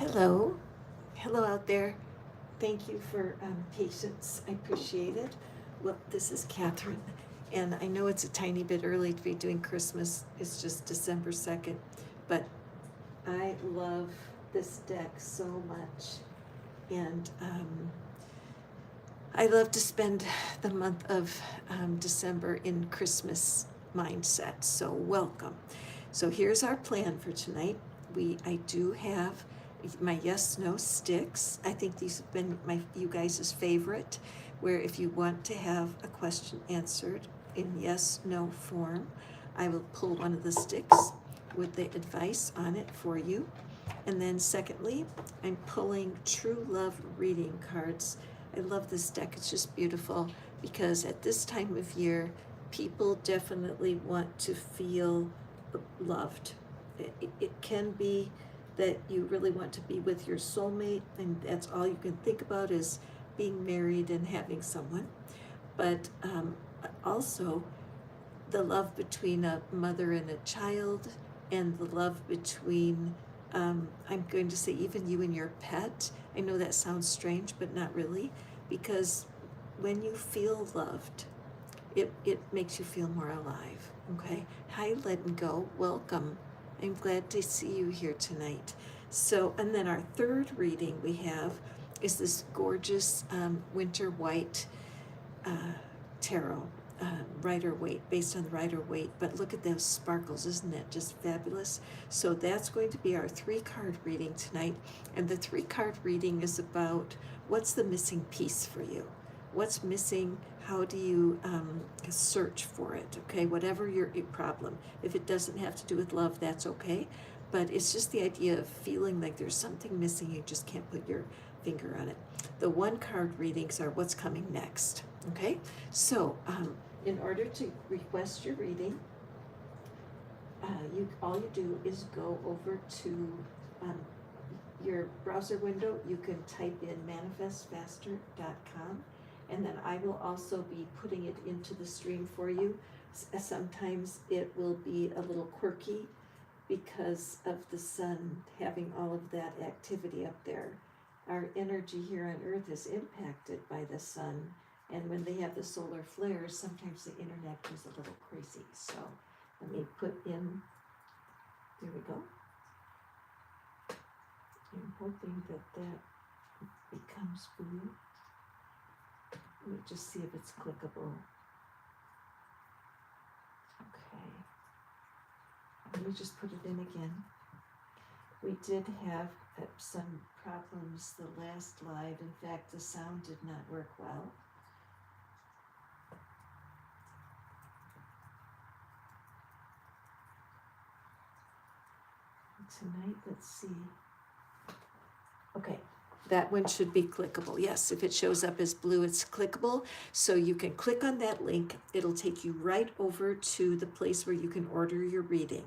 Hello. Hello out there. Thank you for patience. I appreciate it. Well, this is Catherine, and I know it's a tiny bit early to be doing Christmas. It's just December 2nd, but I love this deck so much, and I love to spend the month of December in Christmas mindset. So welcome. So here's our plan for tonight. I do have my yes no sticks. I think these have been you guys' favorite, where if you want to have a question answered in yes no form, I will pull one of the sticks with the advice on it for you. And then secondly, I'm pulling true love reading cards. I love this deck. It's just beautiful because at this time of year, people definitely want to feel loved. It can be that you really want to be with your soulmate, and that's all you can think about is being married and having someone. But also, the love between a mother and a child, and the love between, I'm going to say, even you and your pet. I know that sounds strange, but not really, because when you feel loved, it makes you feel more alive. Okay. Hi, Let and Go. Welcome. I'm glad to see you here tonight. So, and then our third reading we have is this gorgeous winter white tarot, Rider-Waite, based on the Rider-Waite. But look at those sparkles. Isn't that just fabulous? So that's going to be our 3-card reading tonight. And the 3-card reading is about what's the missing piece for you. What's missing? How do you search for it? Okay, whatever your problem. If it doesn't have to do with love, that's okay. But it's just the idea of feeling like there's something missing. You just can't put your finger on it. The 1-card readings are what's coming next. Okay, so in order to request your reading, all you do is go over to your browser window. You can type in manifestfaster.com. And then I will also be putting it into the stream for you. Sometimes it will be a little quirky because of the sun having all of that activity up there. Our energy here on Earth is impacted by the sun. And when they have the solar flares, sometimes the internet is a little crazy. So let me put in, there we go. I'm hoping that becomes blue. Let me just see if it's clickable. Okay. Let me just put it in again. We did have some problems the last live. In fact, the sound did not work well. Tonight, let's see. Okay. That one should be clickable. Yes, if it shows up as blue, it's clickable. So you can click on that link. It'll take you right over to the place where you can order your reading.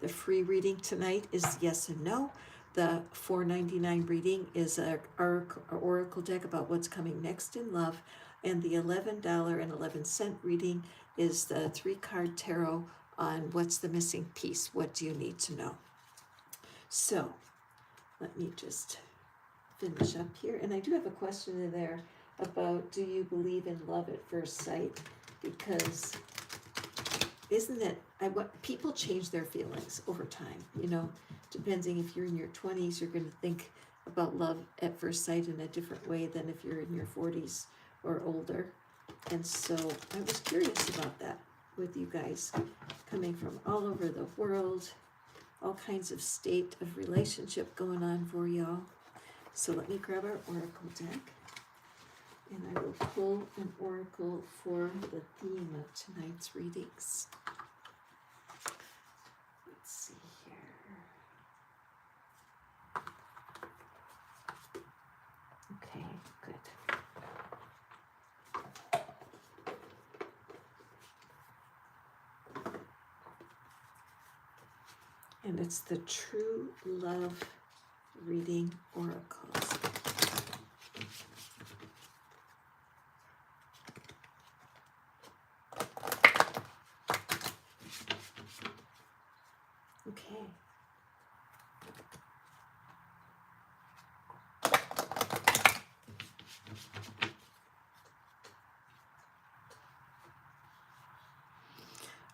The free reading tonight is yes and no. The $4.99 reading is an oracle deck about what's coming next in love. And the $11.11 reading is the 3-card tarot on what's the missing piece. What do you need to know? So let me just finish up here. And I do have a question in there about, do you believe in love at first sight? Because isn't it, people change their feelings over time, depending if you're in your 20s, you're going to think about love at first sight in a different way than if you're in your 40s or older. And so I was curious about that with you guys coming from all over the world, all kinds of state of relationship going on for y'all. So let me grab our oracle deck, and I will pull an oracle for the theme of tonight's readings. Let's see here. Okay, good. And it's the True Love Reading Oracles. Okay.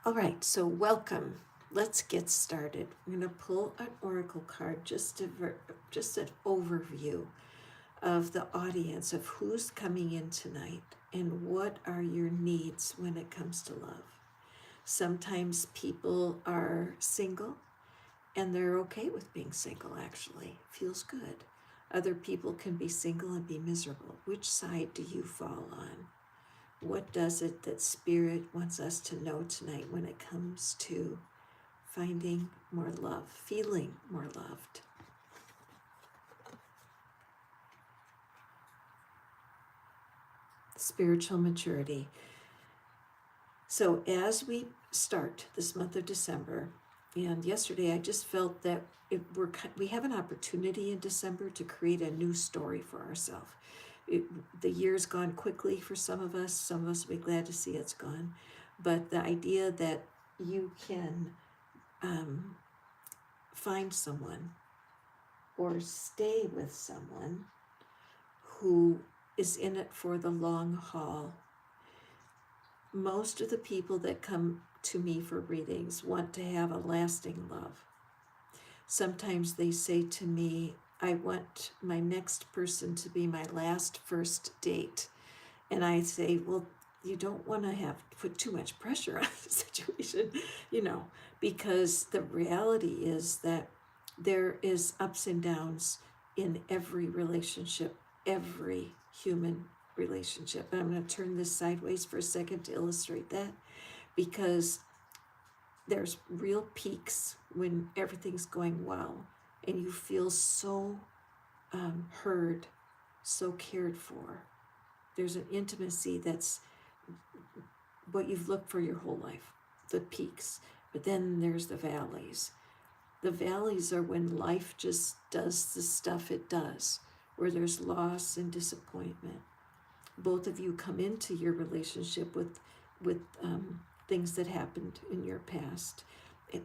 All right, so welcome. Let's get started. I'm going to pull an oracle card, just an overview of the audience, of who's coming in tonight and what are your needs when it comes to love. Sometimes people are single and they're okay with being single, actually. Feels good. Other people can be single and be miserable. Which side do you fall on? What does it that Spirit wants us to know tonight when it comes to finding more love, feeling more loved? Spiritual maturity. So as we start this month of December, and yesterday I just felt that we have an opportunity in December to create a new story for ourselves. The year's gone quickly for some of us will be glad to see it's gone, but the idea that you can find someone or stay with someone who is in it for the long haul. Most of the people that come to me for readings want to have a lasting love. Sometimes they say to me, I want my next person to be my last first date. And I say, well, you don't want to put too much pressure on the situation, because the reality is that there is ups and downs in every relationship, every human relationship. And I'm going to turn this sideways for a second to illustrate that, because there's real peaks when everything's going well and you feel so heard, so cared for. There's an intimacy that's what you've looked for your whole life, the peaks. But then there's the valleys. The valleys are when life just does the stuff it does, where there's loss and disappointment. Both of you come into your relationship with things that happened in your past,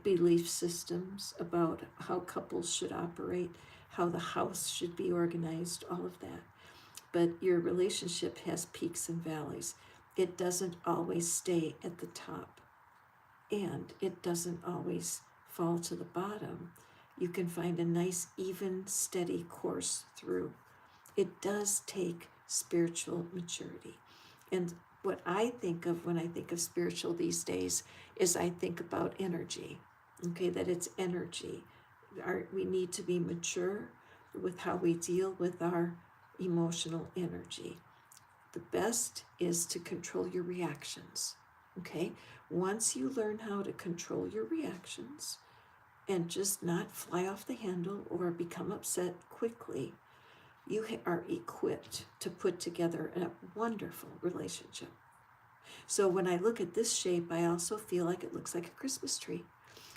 belief systems about how couples should operate, how the house should be organized, all of that. But your relationship has peaks and valleys. It doesn't always stay at the top, and it doesn't always fall to the bottom. You can find a nice, even, steady course through. It does take spiritual maturity. And what I think of when I think of spiritual these days is I think about energy, okay, that it's energy. We need to be mature with how we deal with our emotional energy. The best is to control your reactions, okay? Once you learn how to control your reactions and just not fly off the handle or become upset quickly, you are equipped to put together a wonderful relationship. So when I look at this shape, I also feel like it looks like a Christmas tree.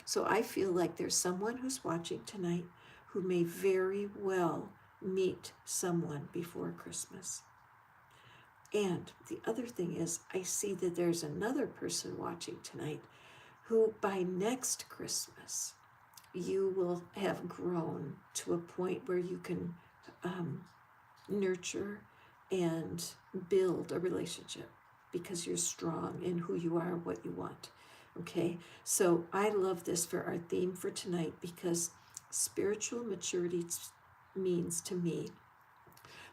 So I feel like there's someone who's watching tonight who may very well meet someone before Christmas. And the other thing is, I see that there's another person watching tonight who by next Christmas, you will have grown to a point where you can nurture and build a relationship because you're strong in who you are, what you want. Okay, so I love this for our theme for tonight, because spiritual maturity means to me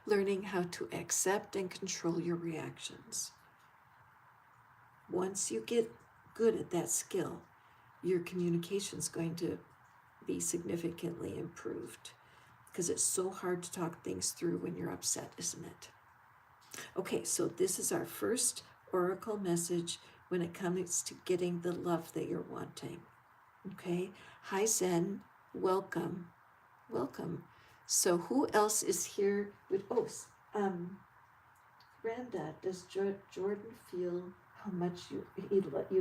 learning how to accept and control your reactions. Once you get good at that skill, your communication is going to be significantly improved, because it's so hard to talk things through when you're upset, isn't it? Okay, so this is our first oracle message when it comes to getting the love that you're wanting. Okay, hi Zen, welcome, welcome. So who else is here with, Brenda, does Jordan feel how much you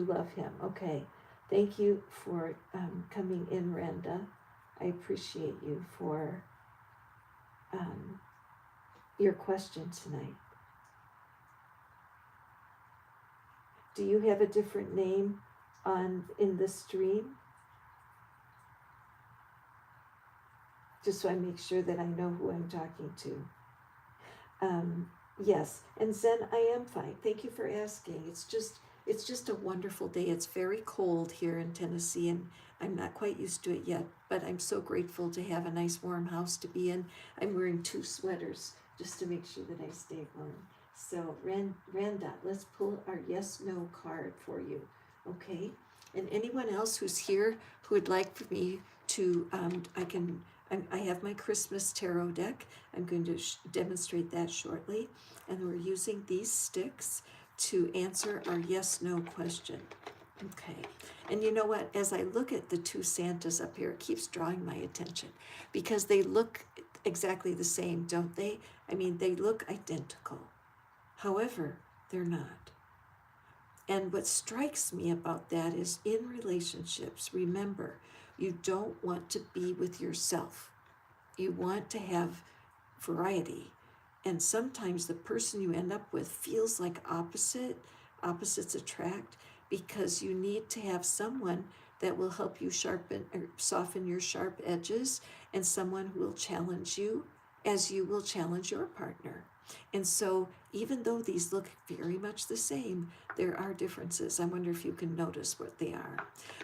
love him? Okay, thank you for coming in, Brenda. I appreciate you for your question tonight. Do you have a different name in the stream? Just so I make sure that I know who I'm talking to. Yes, and Zen, I am fine. Thank you for asking. It's just It's just a wonderful day. It's very cold here in Tennessee, and I'm not quite used to it yet, but I'm so grateful to have a nice warm house to be in. I'm wearing 2 sweaters just to make sure that I stay warm. So Randa, let's pull our yes/no card for you, okay? And anyone else who's here who would like for me to, I have my Christmas tarot deck. I'm going to demonstrate that shortly. And we're using these sticks to answer our yes/no question. Okay. And you know what? As I look at the 2 Santas up here, it keeps drawing my attention because they look exactly the same, don't they? I mean, they look identical. However, they're not. And what strikes me about that is in relationships, remember, you don't want to be with yourself. You want to have variety. And sometimes the person you end up with feels like opposites attract, because you need to have someone that will help you sharpen or soften your sharp edges, and someone who will challenge you as you will challenge your partner. And so even though these look very much the same, there are differences. I wonder if you can notice what they are.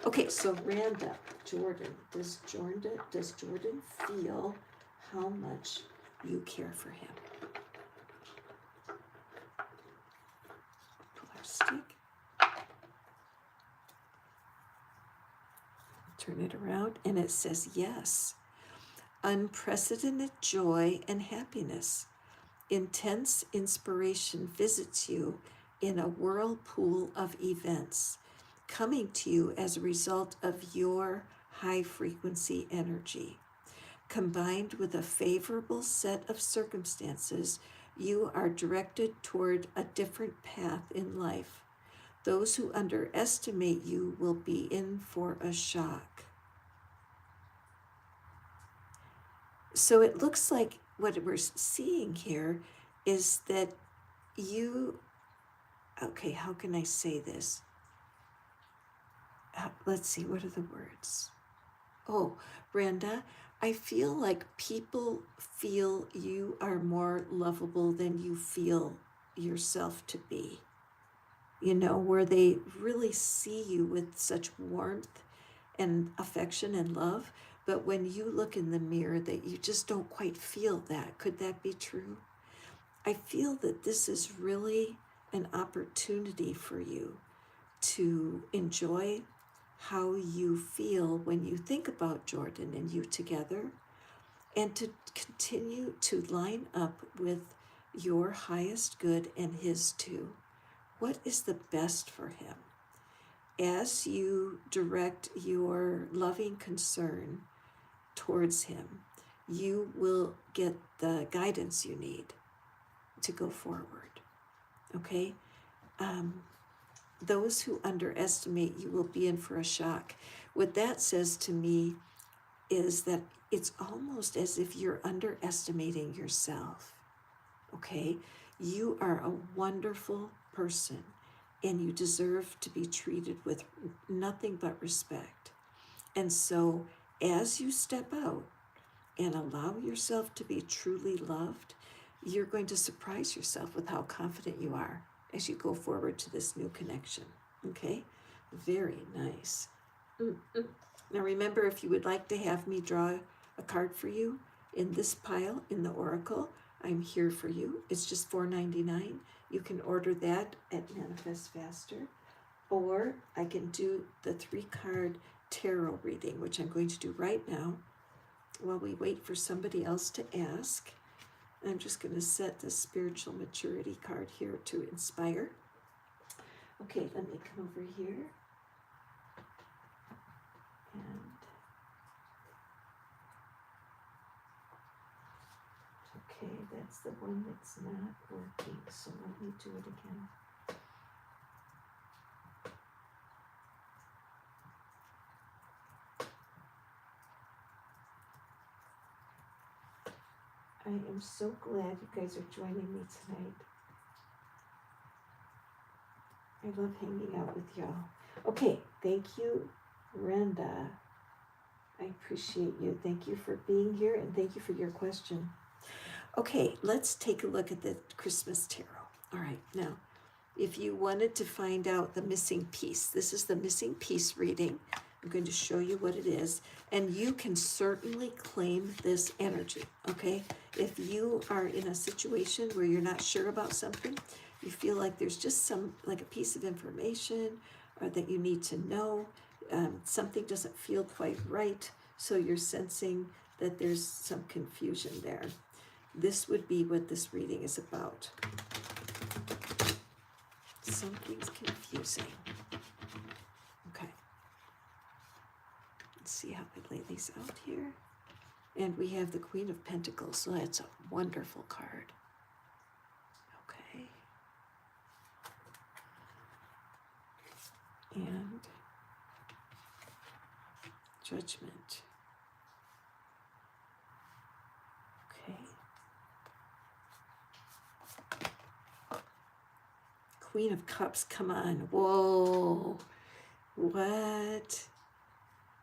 Okay, so Randa, Jordan, does Jordan feel how much you care for him? Pull our stick. Turn it around, and it says yes. Unprecedented joy and happiness. Intense inspiration visits you in a whirlpool of events, coming to you as a result of your high frequency energy. Combined with a favorable set of circumstances, you are directed toward a different path in life. Those who underestimate you will be in for a shock. So it looks like what we're seeing here is that okay, how can I say this? Let's see, what are the words? Oh, Brenda, I feel like people feel you are more lovable than you feel yourself to be. You know, where they really see you with such warmth and affection and love, but when you look in the mirror, that you just don't quite feel that. Could that be true? I feel that this is really an opportunity for you to enjoy how you feel when you think about Jordan and you together, and to continue to line up with your highest good and his too. What is the best for him? As you direct your loving concern towards him, you will get the guidance you need to go forward. Okay? Those who underestimate you will be in for a shock. What that says to me is that it's almost as if you're underestimating yourself. Okay? You are a wonderful person, and you deserve to be treated with nothing but respect. And so as you step out and allow yourself to be truly loved, you're going to surprise yourself with how confident you are as you go forward to this new connection. Okay? Very nice. Now remember, if you would like to have me draw a card for you in this pile in the Oracle, I'm here for you. It's just $4.99. You can order that at Manifest Faster. Or I can do the 3-card tarot reading, which I'm going to do right now while we wait for somebody else to ask. I'm just going to set the spiritual maturity card here to inspire. Okay, let me come over here. And okay, that's the one that's not working, so let me do it again. I am so glad you guys are joining me tonight. I love hanging out with y'all. Okay, thank you, Renda. I appreciate you. Thank you for being here, and thank you for your question. Okay, let's take a look at the Christmas tarot. All right, now, if you wanted to find out the missing piece, this is the missing piece reading. I'm going to show you what it is, and you can certainly claim this energy, okay? If you are in a situation where you're not sure about something, you feel like there's just some, like a piece of information or that you need to know, something doesn't feel quite right, so you're sensing that there's some confusion there. This would be what this reading is about. Something's confusing. Okay. Let's see how I lay these out here. And we have the Queen of Pentacles, so that's a wonderful card. Okay. And Judgment. Okay. Queen of Cups, come on. Whoa. What?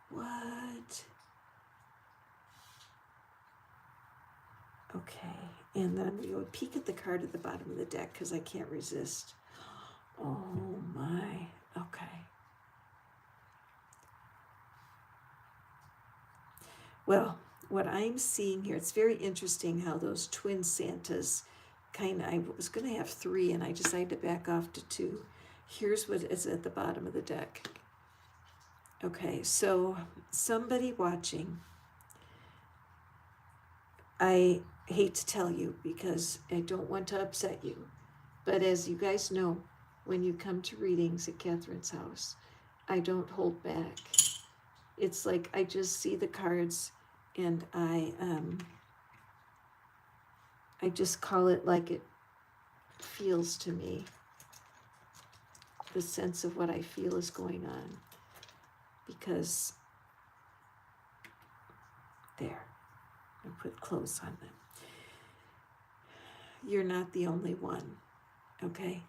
What? Okay. And then we would peek at the card at the bottom of the deck because I can't resist. Oh my. Okay. Well, what I'm seeing here, it's very interesting how those twin Santas I was going to have 3 and I decided to back off to 2. Here's what is at the bottom of the deck. Okay, so somebody watching, I hate to tell you because I don't want to upset you, but as you guys know, when you come to readings at Catherine's house, I don't hold back. It's like I just see the cards and I just call it like it feels to me, the sense of what I feel is going on, because there, I put clothes on them. You're not the only one, okay?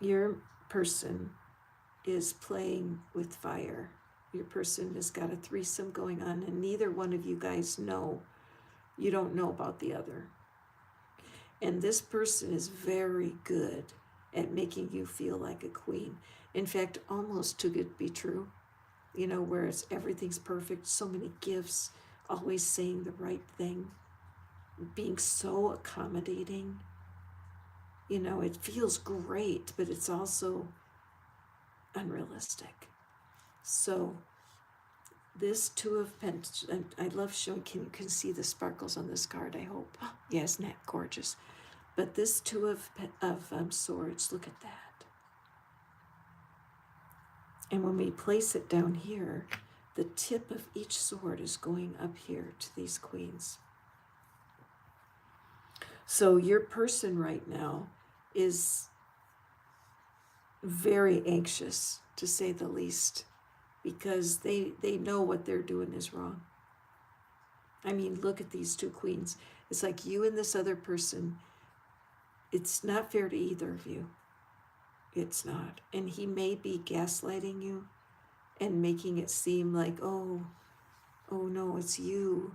Your person is playing with fire. Your person has got a threesome going on, and neither one of you guys know. You don't know about the other. And this person is very good at making you feel like a queen. In fact, almost too good to be true. You know, whereas everything's perfect, so many gifts, always saying the right thing, being so accommodating. You know, it feels great, but it's also unrealistic. So this Two of Pentacles, and I love showing, you can see the sparkles on this card, I hope. Yeah, isn't that gorgeous? But this Two of Swords, look at that. And when we place it down here, the tip of each sword is going up here to these queens. So your person right now is very anxious, to say the least, because they know what they're doing is wrong. I mean, look at these 2 queens. It's like you and this other person, it's not fair to either of you. It's not. And he may be gaslighting you and making it seem like, oh no, it's you.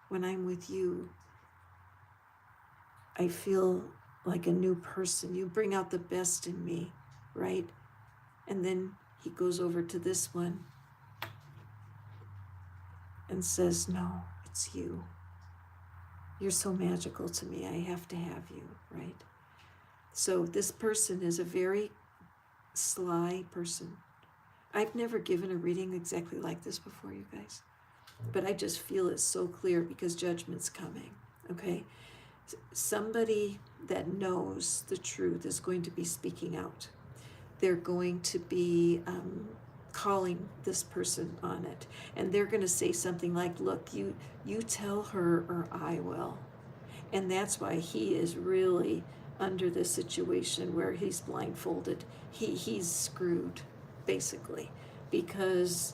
When I'm with you, I feel like a new person. You bring out the best in me, right? And then he goes over to this one and says, no, it's you. You're so magical to me. I have to have you, right? So this person is a very sly person. I've never given a reading exactly like this before, you guys, but I just feel it so clear because Judgment's coming, okay? Somebody that knows the truth is going to be speaking out. They're going to be calling this person on it. And they're going to say something like, look, you tell her or I will. And that's why he is really under this situation where he's blindfolded. He's screwed, basically, because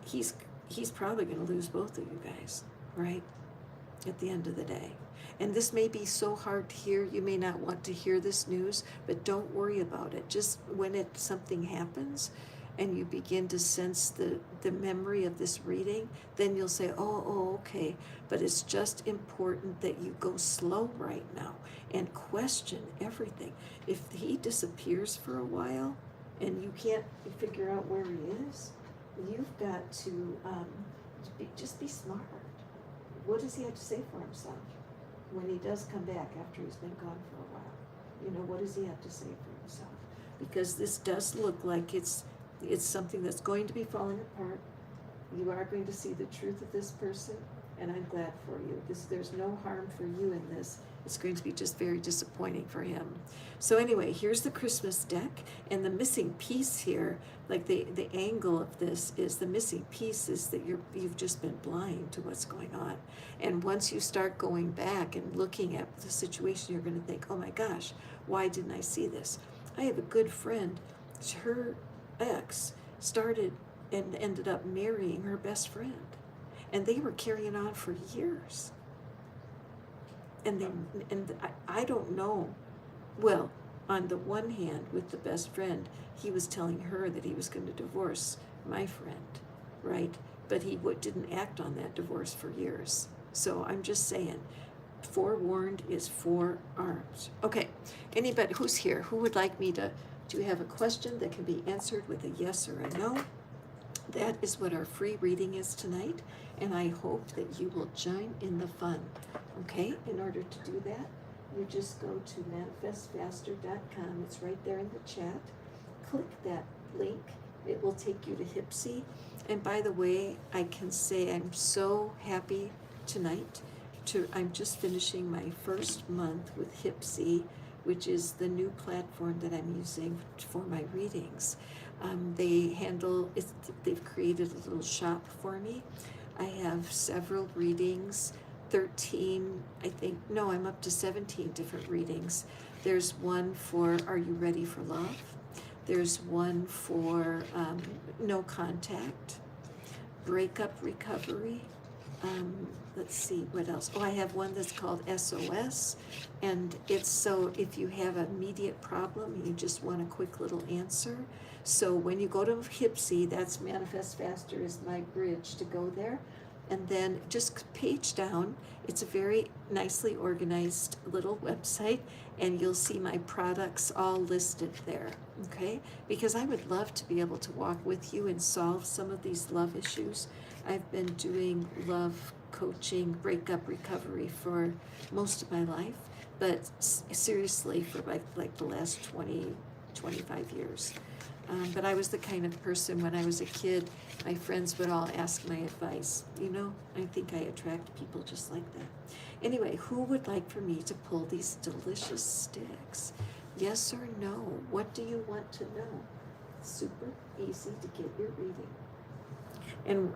he's probably going to lose both of you guys, right? At the end of the day. And this may be so hard to hear. You may not want to hear this news, but don't worry about it. Just when something happens and you begin to sense the memory of this reading, then you'll say, okay. But it's just important that you go slow right now and question everything. If he disappears for a while and you can't figure out where he is, you've got to just be smart. What does he have to say for himself when he does come back after he's been gone for a while? What does he have to say for himself? Because this does look like it's something that's going to be falling apart. You are going to see the truth of this person, and I'm glad for you. There's no harm for you in this. It's going to be just very disappointing for him. So anyway, here's the Christmas deck, and the missing piece here, like the angle of this is the missing piece is that you've just been blind to what's going on. And once you start going back and looking at the situation, you're going to think, oh my gosh, why didn't I see this? I have a good friend, her ex started and ended up marrying her best friend, and they were carrying on for years. And I don't know. Well, on the one hand, with the best friend, he was telling her that he was going to divorce my friend, right? But he didn't act on that divorce for years. So I'm just saying, forewarned is forearmed. Okay, anybody who's here, who would like me to, do you have a question that can be answered with a yes or a no? That is what our free reading is tonight, and I hope that you will join in the fun. Okay, in order to do that, you just go to manifestfaster.com. It's right there in the chat. Click that link. It will take you to Hypsy. And by the way, I can say I'm so happy tonight. I'm just finishing my first month with Hypsy, which is the new platform that I'm using for my readings. They've created a little shop for me. I have several readings, 13, I'm up to 17 different readings. There's one for Are You Ready for Love? There's one for No Contact, Breakup Recovery. Let's see, what else? I have one that's called SOS, and it's so if you have an immediate problem, you just want a quick little answer. So when you go to Hypsy, that's Manifest Faster is my bridge to go there. And then just page down, it's a very nicely organized little website, and you'll see my products all listed there, okay? Because I would love to be able to walk with you and solve some of these love issues. I've been doing love coaching, breakup recovery for most of my life, but seriously for like the last 25 years. But I was the kind of person when I was a kid, my friends would all ask my advice. I think I attract people just like that. Anyway, who would like for me to pull these delicious sticks? Yes or no? What do you want to know? Super easy to get your reading.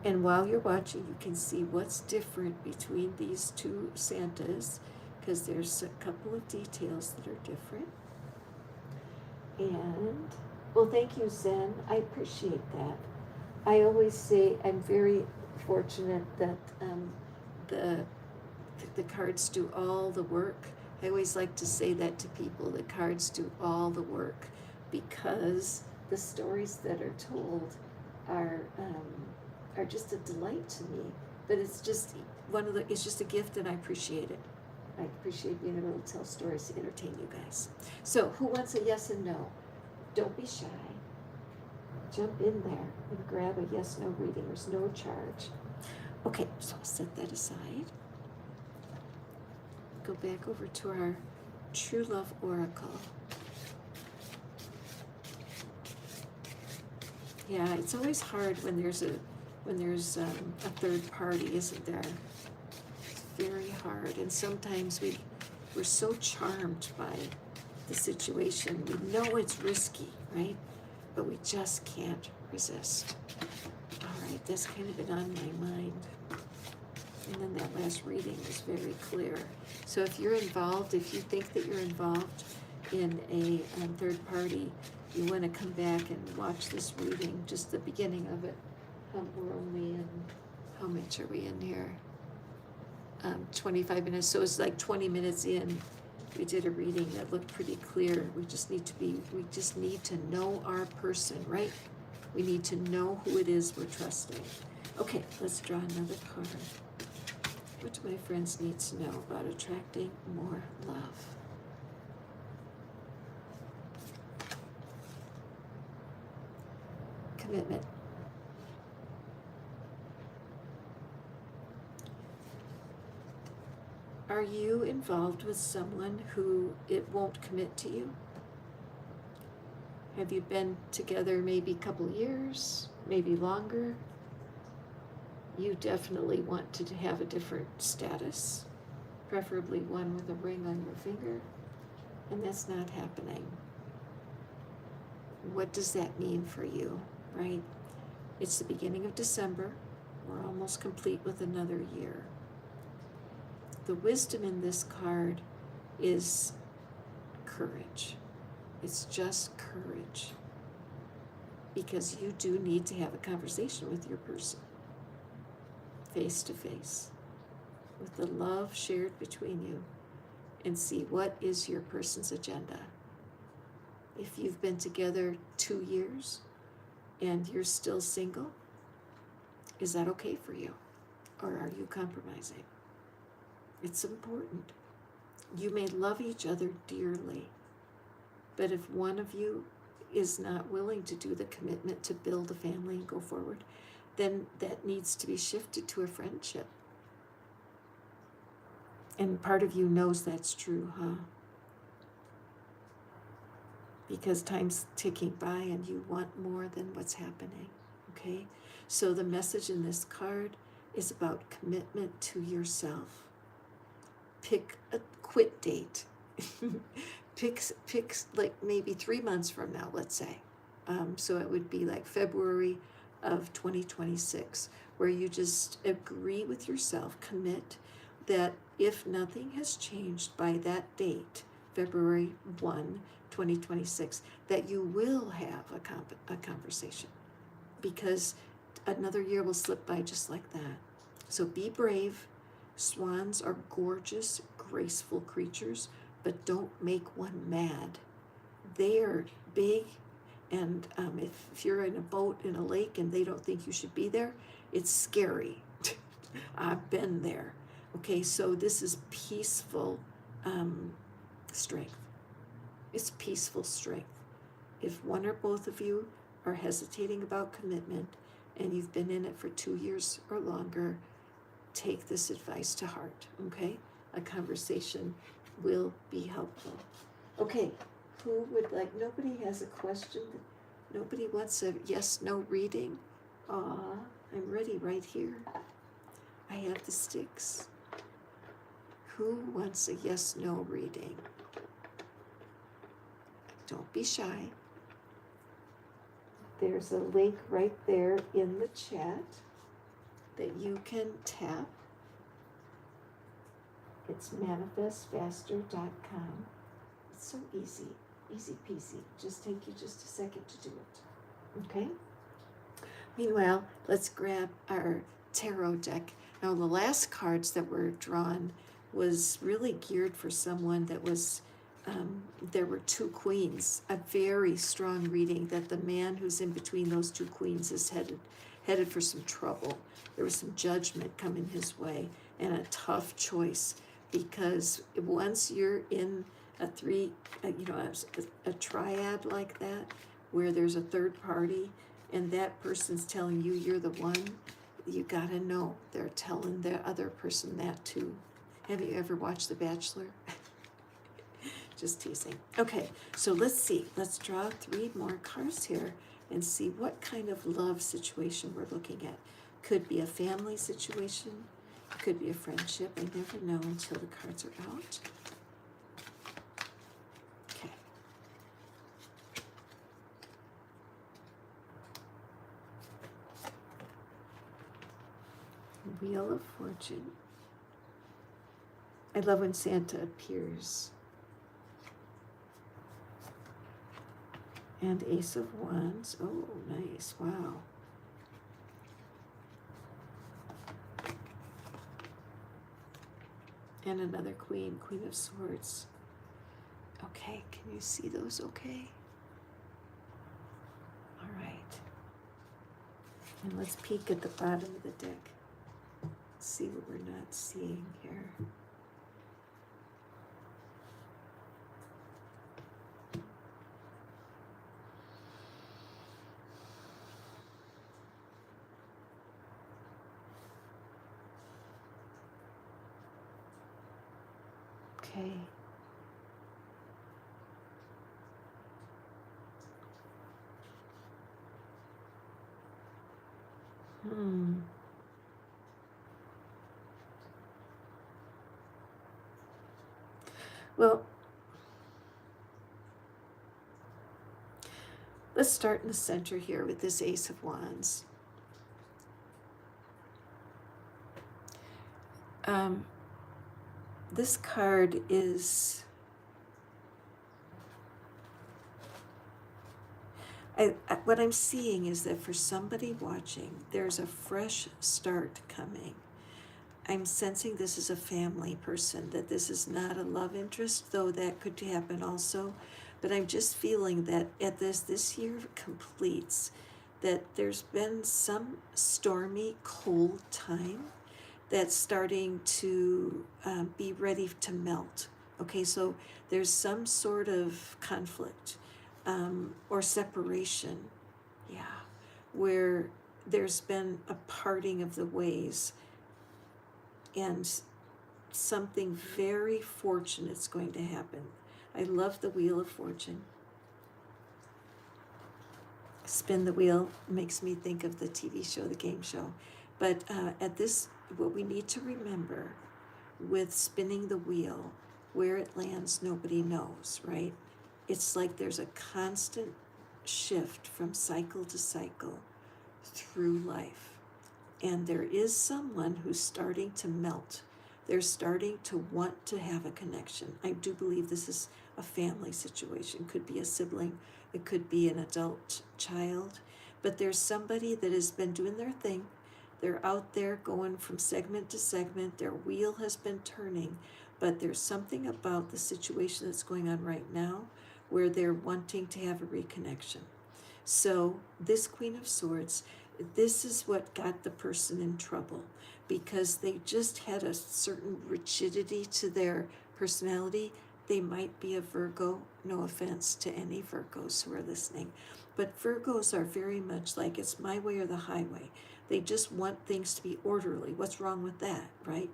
And while you're watching, you can see what's different between these two Santas, because there's a couple of details that are different. And well, thank you, Zen. I appreciate that. I always say I'm very fortunate that the cards do all the work. I always like to say that to people. The cards do all the work because the stories that are told are just a delight to me. But it's just it's just a gift, and I appreciate it. I appreciate being able to tell stories to entertain you guys. So, who wants a yes and no? Don't be shy. Jump in there and grab a yes-no reading. There's no charge. Okay, so I'll set that aside. Go back over to our True Love Oracle. Yeah, it's always hard when there's a third party, isn't there? It's very hard, and sometimes we're so charmed by the situation. We know it's risky, right? But we just can't resist. All right, that's kind of been on my mind. And then that last reading was very clear. So if you're involved, if you think that you're involved in a third party, you want to come back and watch this reading, just the beginning of it. We're only in, how much are we in here? 25 minutes. So it's like 20 minutes in. We did a reading that looked pretty clear. We just need to know our person, right? We need to know who it is we're trusting. Okay, let's draw another card. What do my friends need to know about attracting more love? Commitment. Are you involved with someone who it won't commit to you? Have you been together maybe a couple years, maybe longer? You definitely want to have a different status, preferably one with a ring on your finger, and that's not happening. What does that mean for you, right? It's the beginning of December. We're almost complete with another year. The wisdom in this card is courage. It's just courage. Because you do need to have a conversation with your person, face to face, with the love shared between you, and see what is your person's agenda. If you've been together 2 years and you're still single, is that okay for you? Or are you compromising? It's important. You may love each other dearly, but if one of you is not willing to do the commitment to build a family and go forward, then that needs to be shifted to a friendship. And part of you knows that's true, huh? Because time's ticking by and you want more than what's happening, okay? So the message in this card is about commitment to yourself. Pick a quit date. pick like maybe 3 months from now, let's say. So it would be like February of 2026, where you just agree with yourself, commit that if nothing has changed by that date, February 1, 2026, that you will have a conversation, because another year will slip by just like that. So be brave. Swans are gorgeous, graceful creatures, but don't make one mad. They're big, and if you're in a boat in a lake and they don't think you should be there, it's scary. I've been there. Okay, so this is peaceful strength. It's peaceful strength. If one or both of you are hesitating about commitment and you've been in it for 2 years or longer, take this advice to heart, okay? A conversation will be helpful. Okay, who would like, nobody has a question? Nobody wants a yes-no reading? Aw, I'm ready right here. I have the sticks. Who wants a yes-no reading? Don't be shy. There's a link right there in the chat that you can tap. It's manifestfaster.com. It's so easy peasy. Just take you just a second to do it. Okay? Meanwhile, let's grab our tarot deck. Now, the last cards that were drawn was really geared for someone that was, there were 2 queens, a very strong reading that the man who's in between those 2 queens is headed for some trouble. There was some judgment coming his way and a tough choice, because once you're in a triad like that, where there's a third party and that person's telling you you're the one, you gotta know they're telling the other person that too. Have you ever watched The Bachelor? Just teasing. Okay, so let's see. Let's draw 3 more cards here and see what kind of love situation we're looking at. Could be a family situation. It could be a friendship. I never know until the cards are out. Okay. Wheel of Fortune. I love when Santa appears. And Ace of Wands. Oh, nice. Wow. And another Queen, Queen of Swords. Okay, can you see those okay? All right. And let's peek at the bottom of the deck. See what we're not seeing here. Okay. Well, let's start in the center here with this Ace of Wands. This card is, what I'm seeing is that for somebody watching, there's a fresh start coming. I'm sensing this is a family person, that this is not a love interest, though that could happen also. But I'm just feeling that at this year completes, that there's been some stormy, cold time that's starting to be ready to melt. Okay, so there's some sort of conflict or separation, where there's been a parting of the ways, and something very fortunate's going to happen. I love the Wheel of Fortune. Spin the wheel makes me think of the TV show, the game show. But at this, what we need to remember with spinning the wheel, where it lands, nobody knows, right? It's like there's a constant shift from cycle to cycle through life. And there is someone who's starting to melt. They're starting to want to have a connection. I do believe this is a family situation. Could be a sibling. It could be an adult child. But there's somebody that has been doing their thing. They're out there going from segment to segment. Their wheel has been turning. But there's something about the situation that's going on right now where they're wanting to have a reconnection. So this Queen of Swords, this is what got the person in trouble, because they just had a certain rigidity to their personality. They might be a Virgo, no offense to any Virgos who are listening, but Virgos are very much like, it's my way or the highway. They just want things to be orderly. What's wrong with that, right?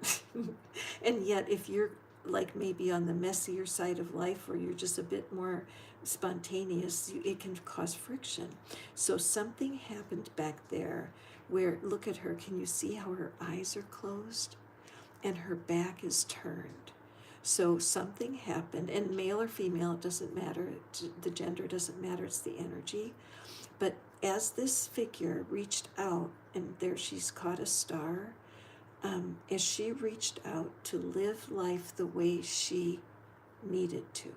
And yet if you're like maybe on the messier side of life, or you're just a bit more spontaneous, it can cause friction. So something happened back there where, look at her, can you see how her eyes are closed and her back is turned? So something happened, and male or female, it doesn't matter, the gender doesn't matter, it's the energy. But as this figure reached out, and there she's caught a star, as she reached out to live life the way she needed to,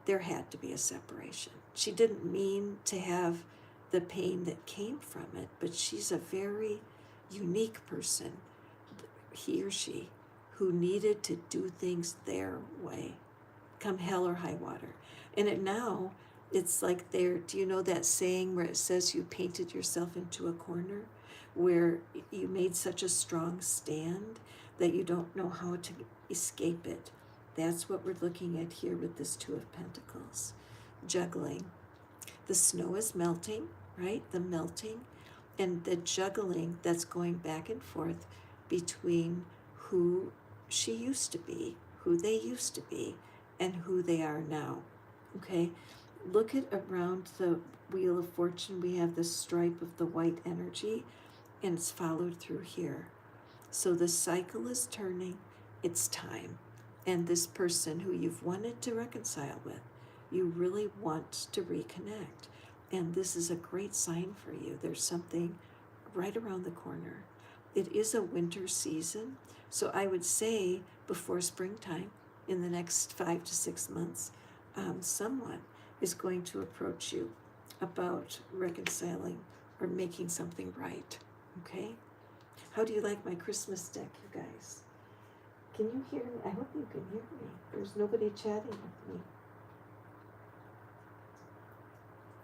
there had to be a separation. She didn't mean to have the pain that came from it, but she's a very unique person, he or she, who needed to do things their way, come hell or high water. And now, it's like do you know that saying where it says you painted yourself into a corner, where you made such a strong stand that you don't know how to escape it? That's what we're looking at here with this Two of Pentacles. Juggling. The snow is melting, right? The melting and the juggling that's going back and forth between who she used to be, who they used to be, and who they are now. Okay? Look at around the Wheel of Fortune, we have the stripe of the white energy, and it's followed through here. So the cycle is turning, it's time. And this person who you've wanted to reconcile with, you really want to reconnect. And this is a great sign for you. There's something right around the corner. It is a winter season, so I would say before springtime, in the next 5 to 6 months, someone is going to approach you about reconciling or making something right, okay? How do you like my Christmas deck, you guys? Can you hear me? I hope you can hear me. There's nobody chatting with me.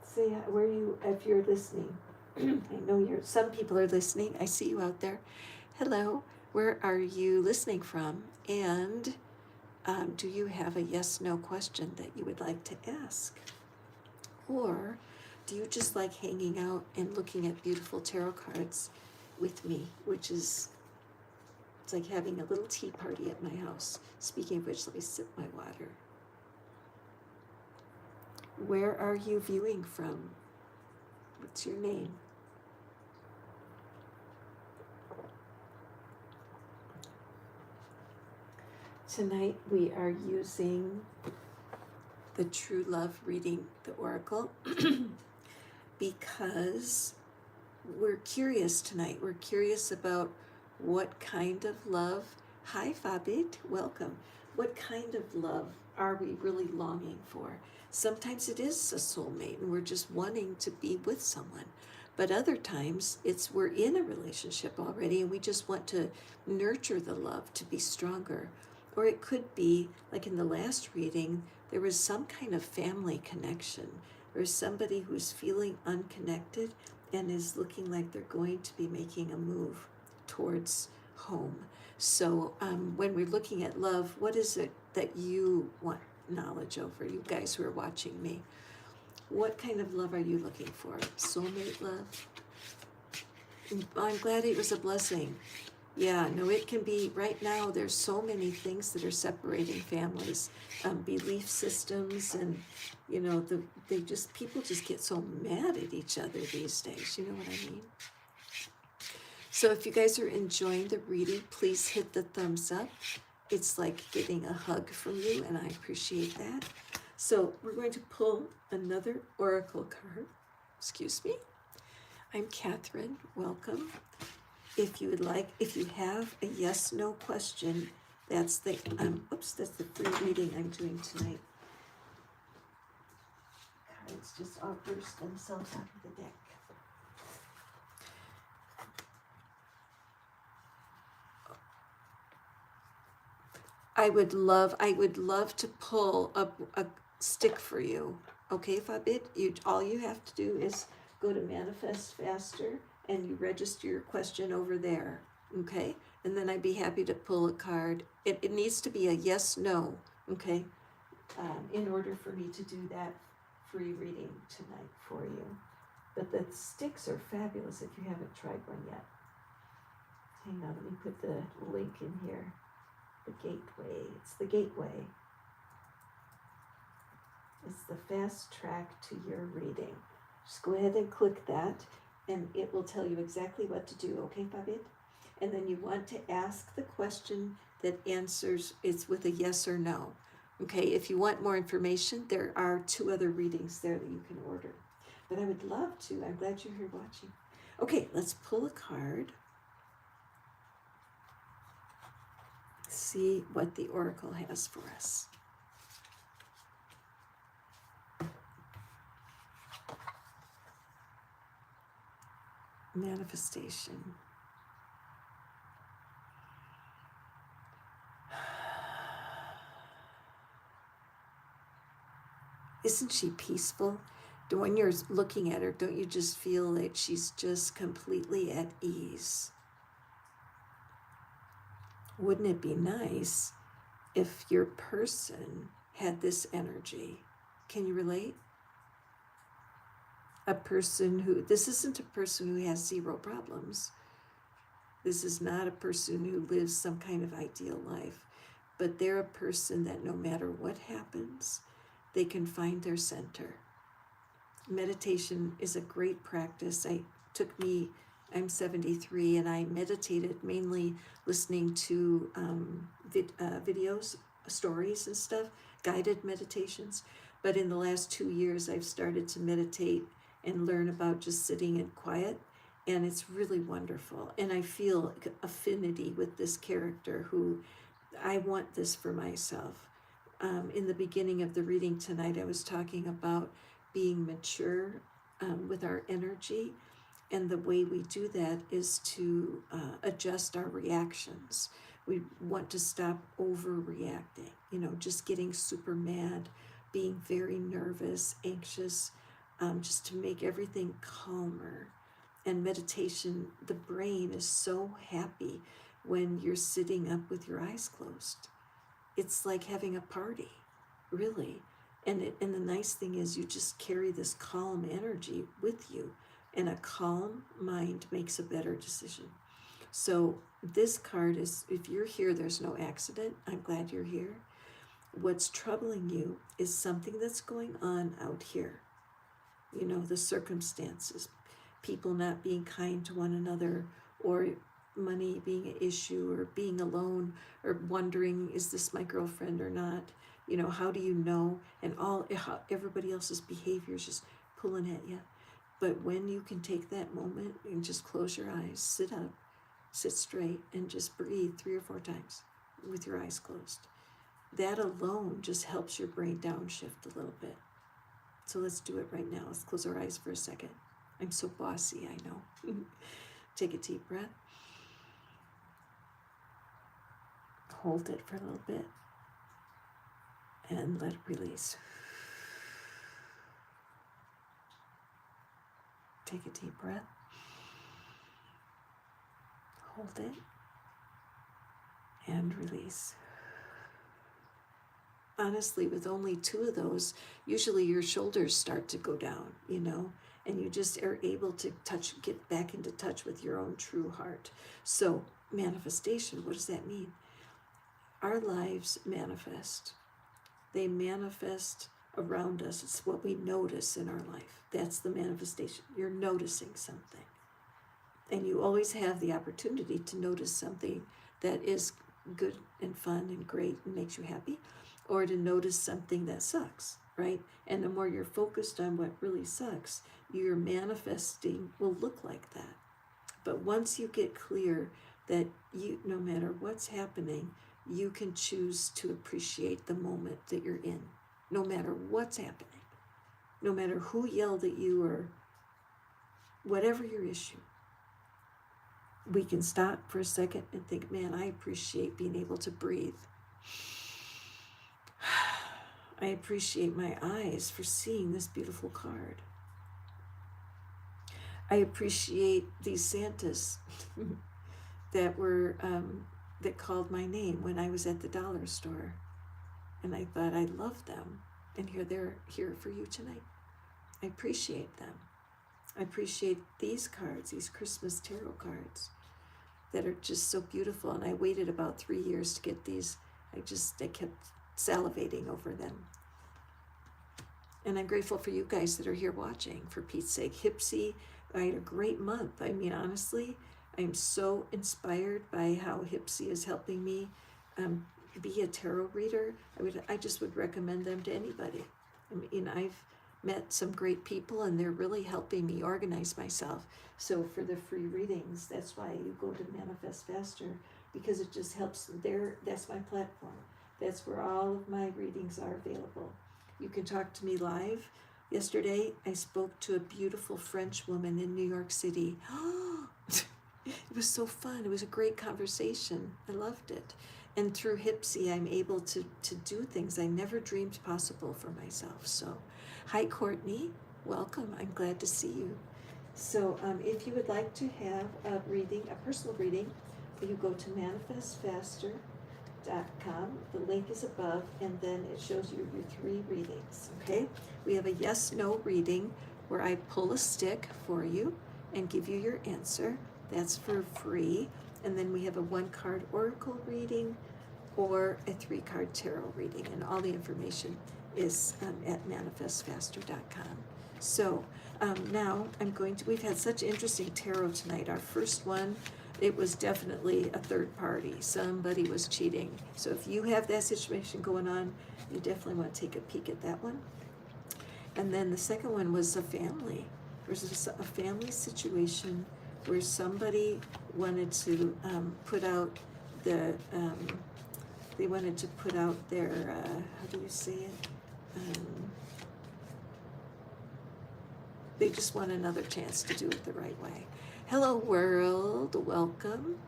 Say where you, if you're listening, I know some people are listening. I see you out there. Hello, where are you listening from? And do you have a yes/no question that you would like to ask? Or do you just like hanging out and looking at beautiful tarot cards with me, which is, it's like having a little tea party at my house. Speaking of which, let me sip my water. Where are you viewing from? What's your name? Tonight we are using the True Love reading, the Oracle, because we're curious tonight. We're curious about what kind of love. Hi, Fabit, welcome. What kind of love are we really longing for? Sometimes it is a soulmate and we're just wanting to be with someone. But other times it's we're in a relationship already and we just want to nurture the love to be stronger. Or it could be, like in the last reading, there was some kind of family connection. There's somebody who's feeling unconnected and is looking like they're going to be making a move towards home. So when we're looking at love, what is it that you want knowledge over, you guys who are watching me? What kind of love are you looking for? Soulmate love? I'm glad it was a blessing. Yeah, no, it can be. Right now there's so many things that are separating families, belief systems, and you know, people just get so mad at each other these days, you know what I mean? So if you guys are enjoying the reading, please hit the thumbs up. It's like getting a hug from you, and I appreciate that. So we're going to pull another oracle card. Excuse me. I'm Catherine, welcome. If you would like, if you have a yes/no question, that's the that's the free reading I'm doing tonight. Cards just all burst themselves out of the deck. I would love to pull a stick for you. Okay, Fabit? All you have to do is go to Manifest Faster and you register your question over there, okay? And then I'd be happy to pull a card. It needs to be a yes/no, okay? In order for me to do that free reading tonight for you. But the sticks are fabulous if you haven't tried one yet. Hang on, let me put the link in here. The gateway, it's the gateway. It's the fast track to your reading. Just go ahead and click that and it will tell you exactly what to do, okay, Fabit? And then you want to ask the question that answers, it's with a yes or no. Okay, if you want more information, there are 2 other readings there that you can order. But I would love to, I'm glad you're here watching. Okay, let's pull a card. See what the oracle has for us. Manifestation. Isn't she peaceful? When you're looking at her, don't you just feel that she's just completely at ease? Wouldn't it be nice if your person had this energy? Can you relate? A person who, this isn't a person who has 0 problems. This is not a person who lives some kind of ideal life, but they're a person that no matter what happens, they can find their center. Meditation is a great practice. I'm 73 and I meditated mainly listening to videos, stories and stuff, guided meditations. But in the last 2 years, I've started to meditate and learn about just sitting in quiet. And it's really wonderful. And I feel affinity with this character who I want this for myself. In the beginning of the reading tonight, I was talking about being mature with our energy. And the way we do that is to adjust our reactions. We want to stop overreacting, just getting super mad, being very nervous, anxious, just to make everything calmer. and meditation, the brain is so happy when you're sitting up with your eyes closed. It's like having a party, really. And the nice thing is you just carry this calm energy with you, and a calm mind makes a better decision. So this card is, if you're here, there's no accident. I'm glad you're here. What's troubling you is something that's going on out here. You know, the circumstances, people not being kind to one another, or money being an issue, or being alone, or wondering, is this my girlfriend or not? You know, how do you know? And how everybody else's behavior is just pulling at you. But when you can take that moment and just close your eyes, sit up, sit straight, and just breathe 3 or 4 times with your eyes closed, that alone just helps your brain downshift a little bit. So let's do it right now. Let's close our eyes for a second. I'm so bossy, I know. Take a deep breath. Hold it for a little bit. And let it release. Take a deep breath. Hold it. And release. Honestly, with only 2 of those, usually your shoulders start to go down, you know, and you just are able to get back into touch with your own true heart. So manifestation, what does that mean? Our lives manifest. They manifest around us. It's what we notice in our life. That's the manifestation. You're noticing something. And you always have the opportunity to notice something that is good and fun and great and makes you happy, or to notice something that sucks, right? And the more you're focused on what really sucks, your manifesting will look like that. But once you get clear that you, no matter what's happening, you can choose to appreciate the moment that you're in, no matter what's happening, no matter who yelled at you or whatever your issue. We can stop for a second and think, man, I appreciate being able to breathe. I appreciate my eyes for seeing this beautiful card. I appreciate these Santas that were that called my name when I was at the dollar store, and I thought I loved them, and here they're here for you tonight. I appreciate them. I appreciate these cards, these Christmas tarot cards that are just so beautiful, and I waited about 3 years to get these. I kept salivating over them. And I'm grateful for you guys that are here watching, for Pete's sake. Hipsy, I had a great month. I mean, honestly, I'm so inspired by how Hipsy is helping me be a tarot reader. I just would recommend them to anybody. I mean, I've met some great people, and they're really helping me organize myself. So for the free readings, that's why you go to Manifest Faster, because it just helps. That's my platform. That's where all of my readings are available. You can talk to me live. Yesterday, I spoke to a beautiful French woman in New York City. It was so fun. It was a great conversation. I loved it. And through Hipsy, I'm able to do things I never dreamed possible for myself. So, hi, Courtney. Welcome. I'm glad to see you. So if you would like to have a reading, a personal reading, you go to manifestfaster.com. The link is above, and then it shows you your 3 readings, okay? We have a yes-no reading where I pull a stick for you and give you your answer. That's for free. And then we have a 1-card oracle reading or a 3-card tarot reading, and all the information is at manifestfaster.com. So now we've had such interesting tarot tonight. Our first one, it was definitely a third party. Somebody was cheating. So if you have that situation going on, you definitely want to take a peek at that one. And then the second one was a family. There's a family situation where somebody wanted to put out their, how do you say it? They just want another chance to do it the right way. Hello, world. Welcome.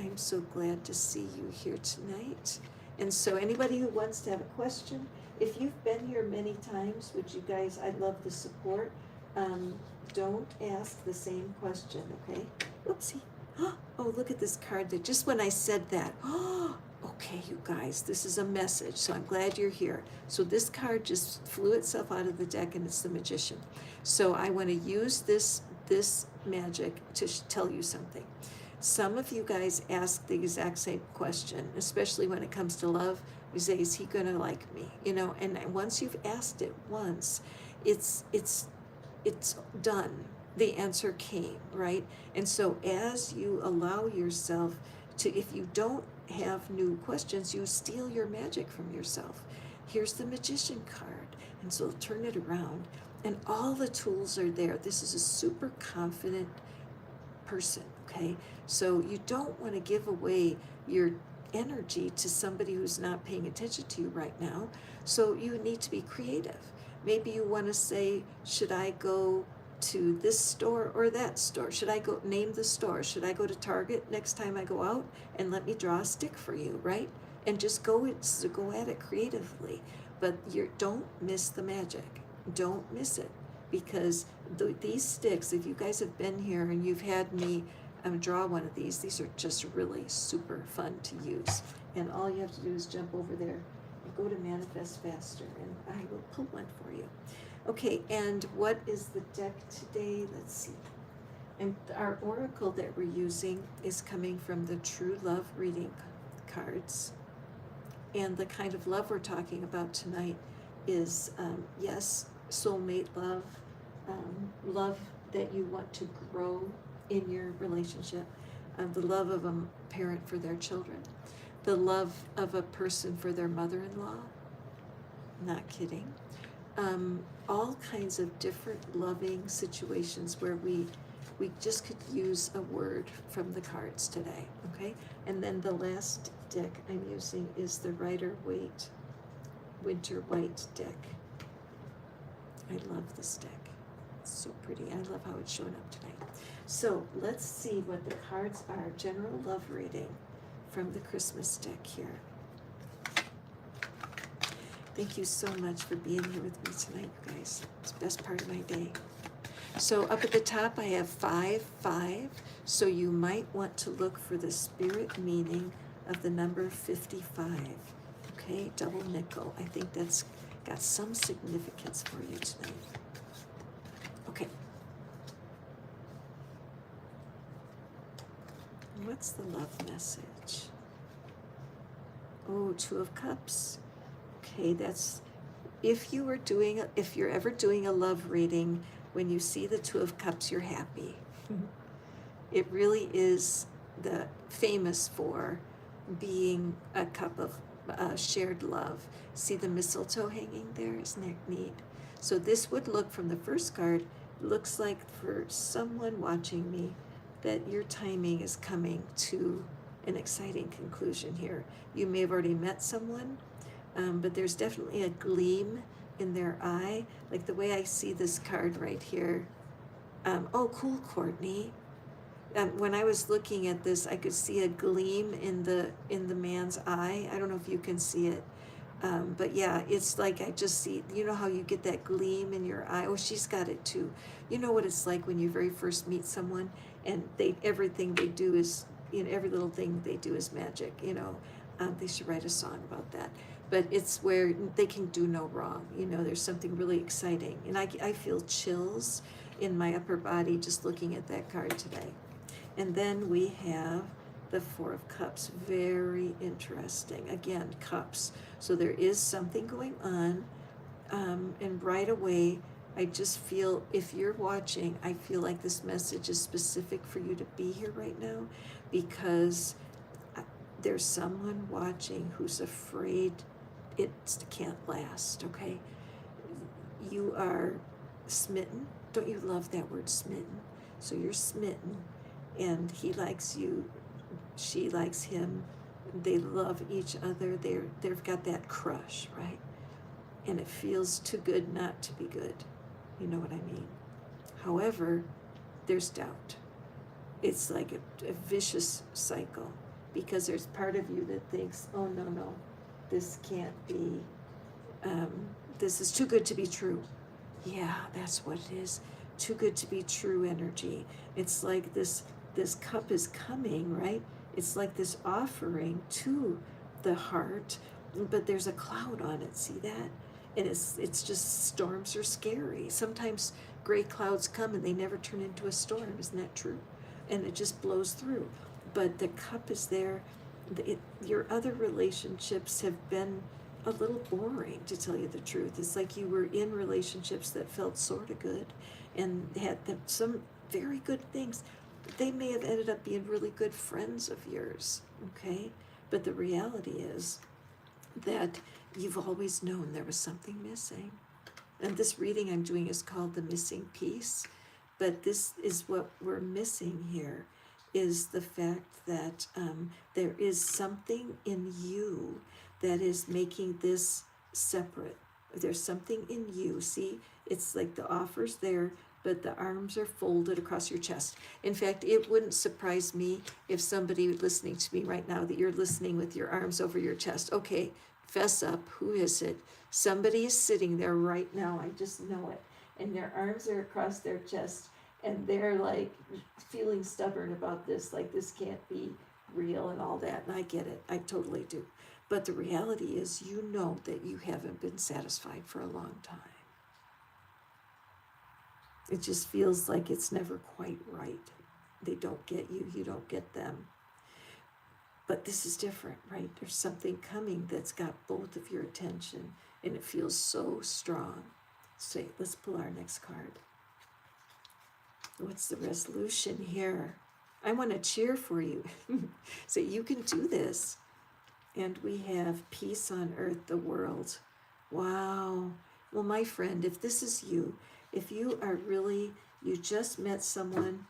I'm so glad to see you here tonight. And so anybody who wants to have a question, if you've been here many times, which you guys, I love the support. don't ask the same question, okay? Oopsie. Oh, look at this card that just when I said that, okay, you guys, this is a message, so I'm glad you're here. So this card just flew itself out of the deck, and it's the Magician. So I want to use this magic to tell you something. Some of you guys ask the exact same question, especially when it comes to love. You say, is he going to like me? You know, and once you've asked it once, it's done. The answer came, right? And so as you allow yourself to, if you don't have new questions, you steal your magic from yourself. Here's the Magician card. And so turn it around, and all the tools are there. This is a super confident person, okay? So you don't want to give away your energy to somebody who's not paying attention to you right now. So you need to be creative. Maybe you want to say, should I go to this store or that store? Should I go name the store? Should I go to Target next time I go out? And let me draw a stick for you, right? And just go at it creatively. But don't miss the magic. Don't miss it, because these sticks, if you guys have been here and you've had me draw one of these are just really super fun to use. And all you have to do is jump over there and go to Manifest Faster, and I will pull one for you. Okay, and what is the deck today? Let's see. And our oracle that we're using is coming from the True Love reading cards. And the kind of love we're talking about tonight is, yes, soulmate love, love that you want to grow in your relationship, the love of a parent for their children, the love of a person for their mother-in-law, not kidding, all kinds of different loving situations where we just could use a word from the cards today, okay? And then the last deck I'm using is the Rider-Waite Winter White deck. I love this deck. It's so pretty. I love how it's showing up tonight. So let's see what the cards are. General love reading from the Christmas deck here. Thank you so much for being here with me tonight, you guys. It's the best part of my day. So up at the top, I have 5-5. So you might want to look for the spirit meaning of the number 55. Okay, double nickel. I think that's got some significance for you tonight. Okay. What's the love message? Oh, Two of Cups. Okay, that's if you're ever doing a love reading, when you see the Two of Cups, you're happy. It really is famous for being a cup of shared love. See the mistletoe hanging there? Isn't that neat? So this would look, from the first card, looks like for someone watching me that your timing is coming to an exciting conclusion here. You may have already met someone, but there's definitely a gleam in their eye, like the way I see this card right here. Oh, cool, Courtney. When I was looking at this, I could see a gleam in the man's eye. I don't know if you can see it, but yeah, it's like I just see. You know how you get that gleam in your eye? Oh, she's got it too. You know what it's like when you very first meet someone, and everything they do is, every little thing they do is magic. They should write a song about that. But it's where they can do no wrong. There's something really exciting, and I feel chills in my upper body just looking at that card today. And then we have the Four of Cups. Very interesting. Again, cups. So there is something going on. And right away, I just feel, if you're watching, I feel like this message is specific for you to be here right now, because there's someone watching who's afraid it can't last, okay? You are smitten. Don't you love that word, smitten? So you're smitten. And he likes you, she likes him, they love each other, they've got that crush, right? And it feels too good not to be good. You know what I mean? However, there's doubt. It's like a vicious cycle, because there's part of you that thinks, oh, no, this can't be, this is too good to be true. Yeah, that's what it is. too good to be true energy. It's like this cup is coming, right? It's like this offering to the heart, but there's a cloud on it. See that? And it's just, storms are scary. Sometimes gray clouds come and they never turn into a storm. Isn't that true? And it just blows through. But the cup is there. Your other relationships have been a little boring, to tell you the truth. It's like you were in relationships that felt sort of good and had some very good things. They may have ended up being really good friends of yours, okay? But the reality is that you've always known there was something missing. And this reading I'm doing is called The Missing Piece. But this is what we're missing here, is the fact that there is something in you that is making this separate. There's something in you. See, it's like the offer's there, but the arms are folded across your chest. In fact, it wouldn't surprise me if somebody listening to me right now, that you're listening with your arms over your chest. Okay, fess up. Who is it? Somebody is sitting there right now. I just know it. And their arms are across their chest, and they're like feeling stubborn about this, like this can't be real and all that. And I get it. I totally do. But the reality is, you know that you haven't been satisfied for a long time. It just feels like it's never quite right. They don't get you, you don't get them. But this is different, right? There's something coming that's got both of your attention, and it feels so strong. So let's pull our next card. What's the resolution here? I want to cheer for you. So you can do this. And we have peace on earth, the world. Wow. Well, my friend, if this is you, if you are really, you just met someone,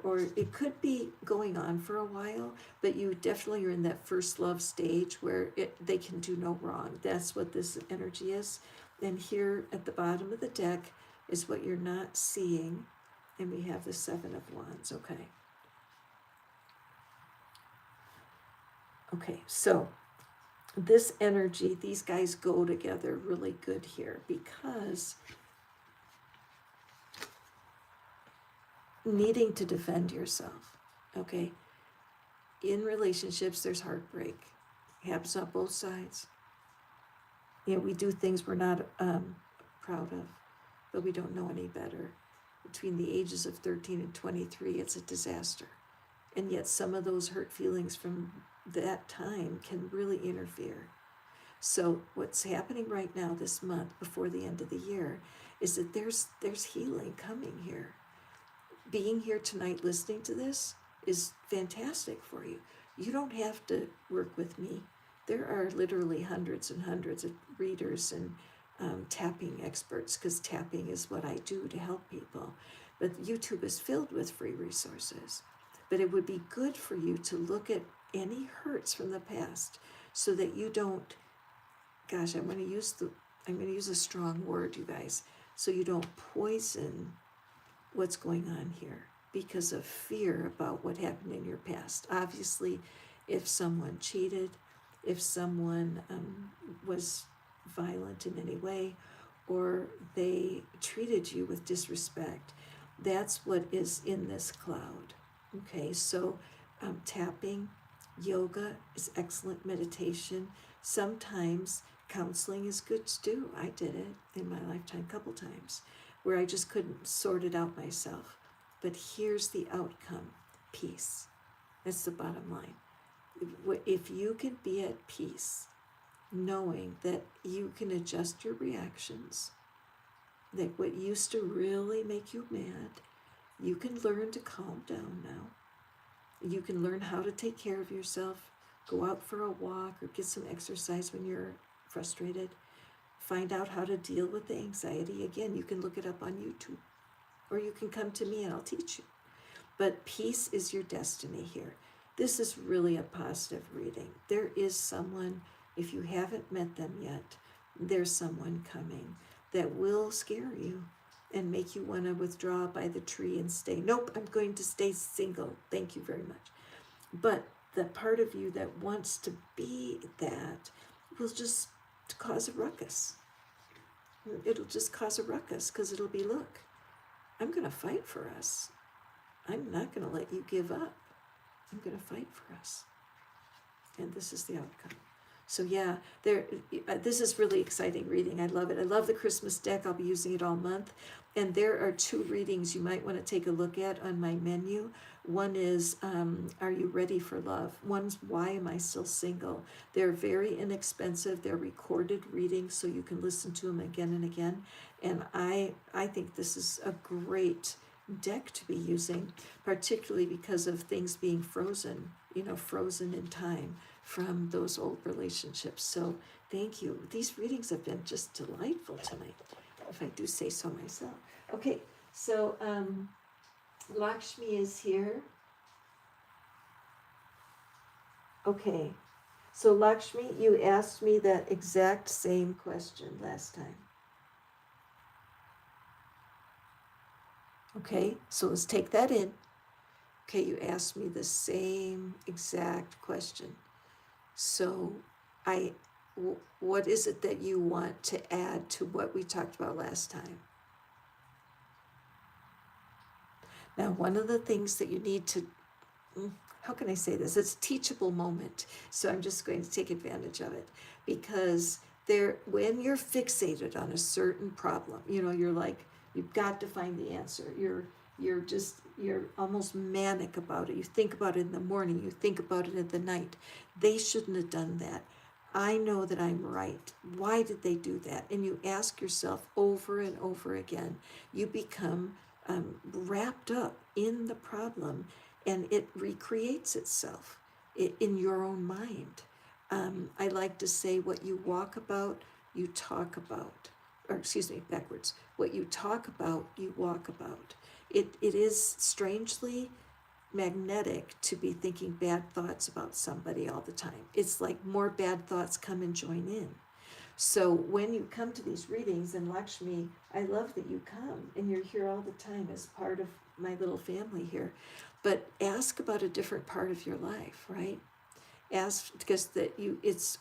or it could be going on for a while, but you definitely are in that first love stage where they can do no wrong. That's what this energy is. And here at the bottom of the deck is what you're not seeing. And we have the Seven of Wands, okay. Okay, so this energy, these guys go together really good here, because needing to defend yourself, okay? In relationships, there's heartbreak. It happens on both sides. You know, we do things we're not proud of, but we don't know any better. Between the ages of 13 and 23, it's a disaster. And yet some of those hurt feelings from that time can really interfere. So what's happening right now this month before the end of the year is that there's healing coming here. Being here tonight listening to this is fantastic for you. You don't have to work with me. There are literally hundreds and hundreds of readers and tapping experts, because tapping is what I do to help people. But YouTube is filled with free resources. But it would be good for you to look at any hurts from the past, so that you don't, gosh, I'm going to use a strong word, you guys, so you don't poison what's going on here because of fear about what happened in your past. Obviously, if someone cheated, if someone was violent in any way, or they treated you with disrespect, that's what is in this cloud. Okay, so tapping, yoga is excellent, meditation. Sometimes counseling is good to do. I did it in my lifetime a couple times, where I just couldn't sort it out myself. But here's the outcome: peace. That's the bottom line. If you can be at peace, knowing that you can adjust your reactions, that what used to really make you mad, you can learn to calm down now. You can learn how to take care of yourself, go out for a walk or get some exercise when you're frustrated. Find out how to deal with the anxiety. Again, you can look it up on YouTube, or you can come to me and I'll teach you. But peace is your destiny here. This is really a positive reading. There is someone, if you haven't met them yet, there's someone coming that will scare you and make you want to withdraw by the tree and stay. Nope, I'm going to stay single. Thank you very much. But the part of you that wants to be that will just cause a ruckus. It'll just cause a ruckus, because it'll be, look, I'm going to fight for us. I'm not going to let you give up. I'm going to fight for us. And this is the outcome. So yeah, this is really exciting reading. I love it. I love the Christmas deck. I'll be using it all month. And there are 2 readings you might want to take a look at on my menu. One is, Are You Ready for Love? One's, Why Am I Still Single? They're very inexpensive. They're recorded readings, so you can listen to them again and again. And I think this is a great deck to be using, particularly because of things being frozen, frozen in time from those old relationships. So thank you. These readings have been just delightful tonight, if I do say so myself. Okay, so Lakshmi is here. Okay, so Lakshmi, you asked me that exact same question last time. Okay, so let's take that in. Okay, you asked me the same exact question. So what is it that you want to add to what we talked about last time? Now, one of the things that you need to, how can I say this? It's a teachable moment. So I'm just going to take advantage of it, because when you're fixated on a certain problem, you're like, you've got to find the answer. You're almost manic about it. You think about it in the morning, you think about it at the night. They shouldn't have done that. I know that I'm right. Why did they do that? And you ask yourself over and over again. You become wrapped up in the problem, and it recreates itself in your own mind. I like to say, what you walk about, you talk about. Or excuse me, backwards. What you talk about, you walk about. It is strangely magnetic to be thinking bad thoughts about somebody all the time. It's like more bad thoughts come and join in. So when you come to these readings, and Lakshmi, I love that you come and you're here all the time as part of my little family here, but ask about a different part of your life, right? Ask, because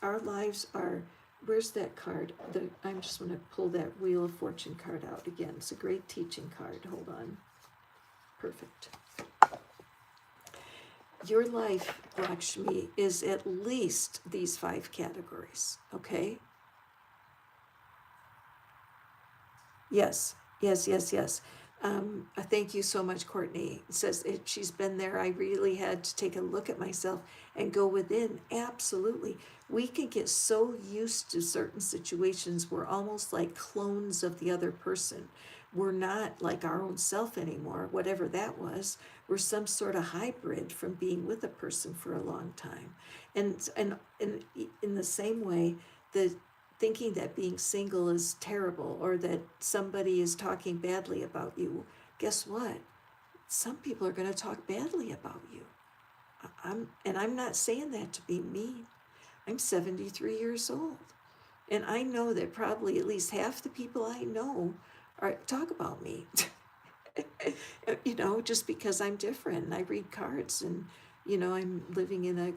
our lives are, where's that card? I'm just going to pull that Wheel of Fortune card out again. It's a great teaching card. Hold on. Perfect. Your life, Lakshmi, is at least these 5 categories, okay? Yes. Thank you so much, Courtney. It says she's been there. I really had to take a look at myself and go within. Absolutely. We can get so used to certain situations. We're almost like clones of the other person. We're not like our own self anymore, whatever that was. We're some sort of hybrid from being with a person for a long time. And in the same way, thinking that being single is terrible, or that somebody is talking badly about you, guess what? Some people are going to talk badly about you. I'm not saying that to be mean. I'm 73 years old, and I know that probably at least half the people I know talk about me. Just because I'm different. I read cards, and I'm living in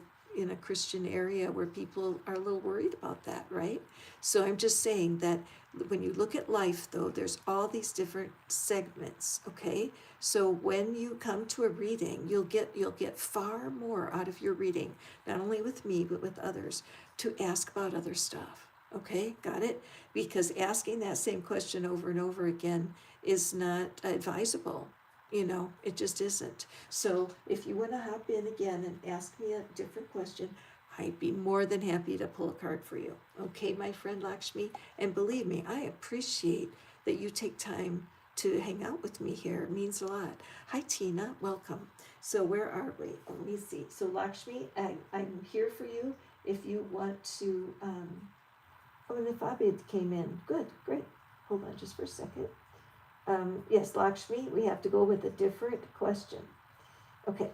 a Christian area where people are a little worried about that, right? So I'm just saying that when you look at life, though, there's all these different segments, okay? So when you come to a reading, you'll get far more out of your reading, not only with me, but with others, to ask about other stuff. Okay, got it? Because asking that same question over and over again is not advisable. It just isn't. So if you want to hop in again and ask me a different question, I'd be more than happy to pull a card for you. Okay, my friend Lakshmi? And believe me, I appreciate that you take time to hang out with me here. It means a lot. Hi, Tina. Welcome. So where are we? Let me see. So Lakshmi, I'm here for you if you want to... and if Abid came in. Good, great. Hold on just for a second. Yes, Lakshmi, we have to go with a different question. Okay,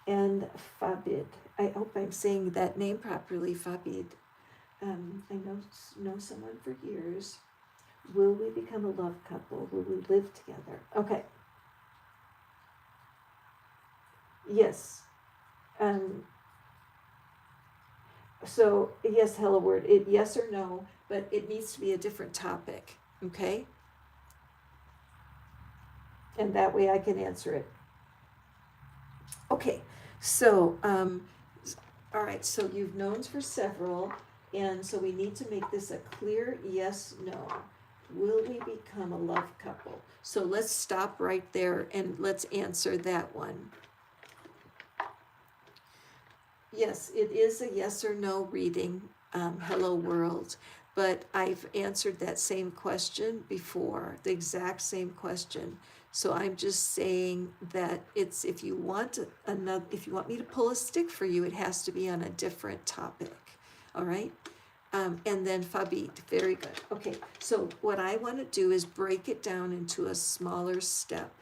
and Fabid. I hope I'm saying that name properly, Fabid. I know someone for years. Will we become a love couple? Will we live together? Okay. Yes. So, yes, hello word. Yes or no, but it needs to be a different topic, okay? And that way I can answer it. Okay, so, all right, so you've knowns for several, and so we need to make this a clear yes, no. Will we become a love couple? So let's stop right there and let's answer that one. Yes, it is a yes or no reading, hello world, but I've answered that same question before, the exact same question. So I'm just saying that it's, if you want another, if you want me to pull a stick for you, it has to be on a different topic, all right? And then Fabit, very good. Okay, so what I want to do is break it down into a smaller step,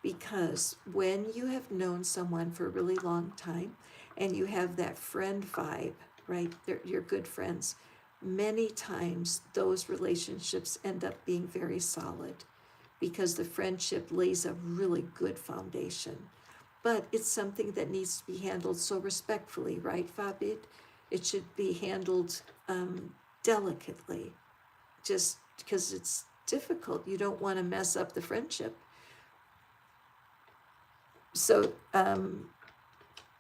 because when you have known someone for a really long time and you have that friend vibe, right? You're good friends. Many times those relationships end up being very solid because the friendship lays a really good foundation. But it's something that needs to be handled so respectfully, right, Fabit? It should be handled delicately, just because it's difficult. You don't want to mess up the friendship. So,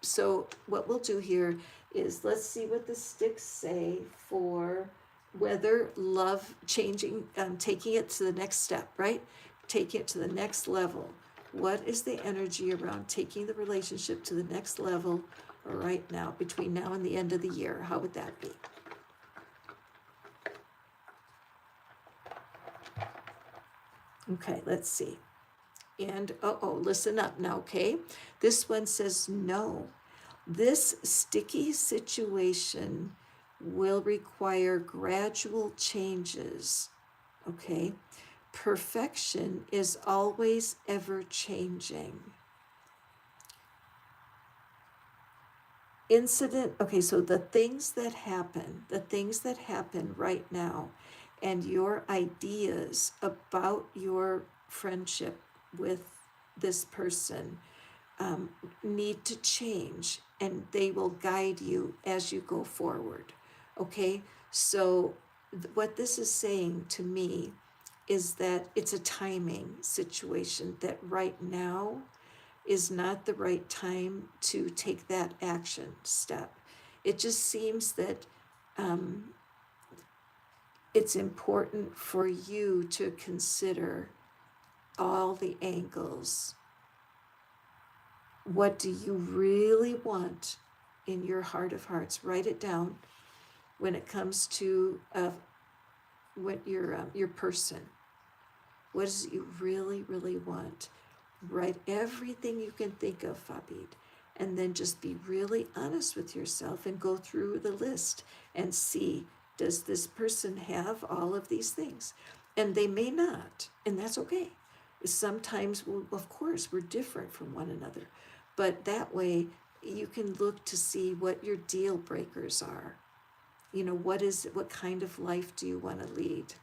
so what we'll do here is let's see what the sticks say for whether love changing, taking it to the next step, right? Taking it to the next level. What is the energy around taking the relationship to the next level right now, between now and the end of the year? How would that be? Okay, let's see. And listen up now, okay? This one says no. This sticky situation will require gradual changes, okay? Perfection is always ever changing. Okay, so the things that happen right now, and your ideas about your friendship with this person need to change, and they will guide you as you go forward. Okay, so what this is saying to me is that it's a timing situation, that right now is not the right time to take that action step. It just seems that it's important for you to consider all the angles. What do you really want in your heart of hearts? Write it down when it comes to what your person. What is it you really, really want? Write everything you can think of, Fabid, and then just be really honest with yourself and go through the list and see, does this person have all of these things? And they may not, and that's okay. Sometimes, of course, we're different from one another, but that way you can look to see what your deal breakers are. You know, what kind of life do you want to lead?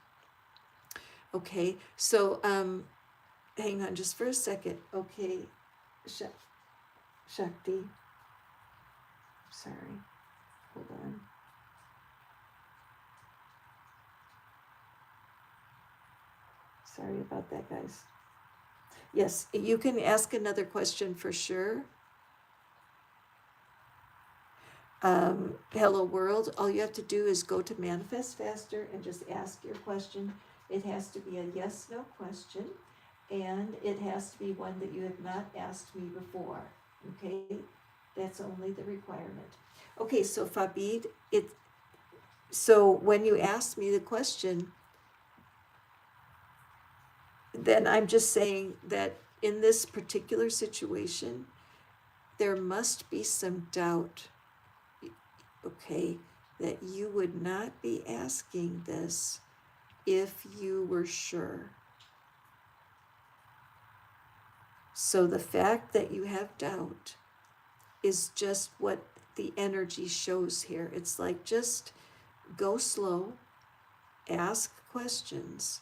Okay, so hang on just for a second. Okay, Shakti. Sorry, hold on. Sorry about that, guys. Yes, you can ask another question for sure. Hello world, all you have to do is go to Manifest Faster and just ask your question. It has to be a yes, no question, and it has to be one that you have not asked me before, okay? That's only the requirement. Okay, so Fabid, so when you asked me the question, then I'm just saying that in this particular situation, there must be some doubt, okay, that you would not be asking this if you were sure. So the fact that you have doubt is just what the energy shows here. It's like, just go slow, ask questions,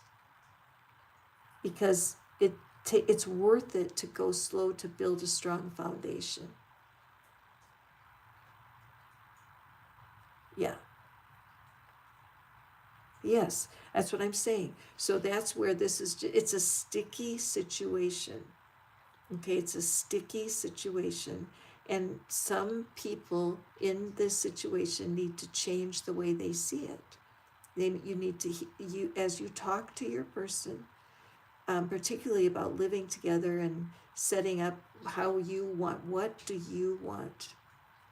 because it's worth it to go slow to build a strong foundation. Yeah. Yes, that's what I'm saying. So that's where this is, it's a sticky situation. Okay, it's a sticky situation. And some people in this situation need to change the way they see it. Then you need to, as you talk to your person, particularly about living together and setting up how you want, what do you want?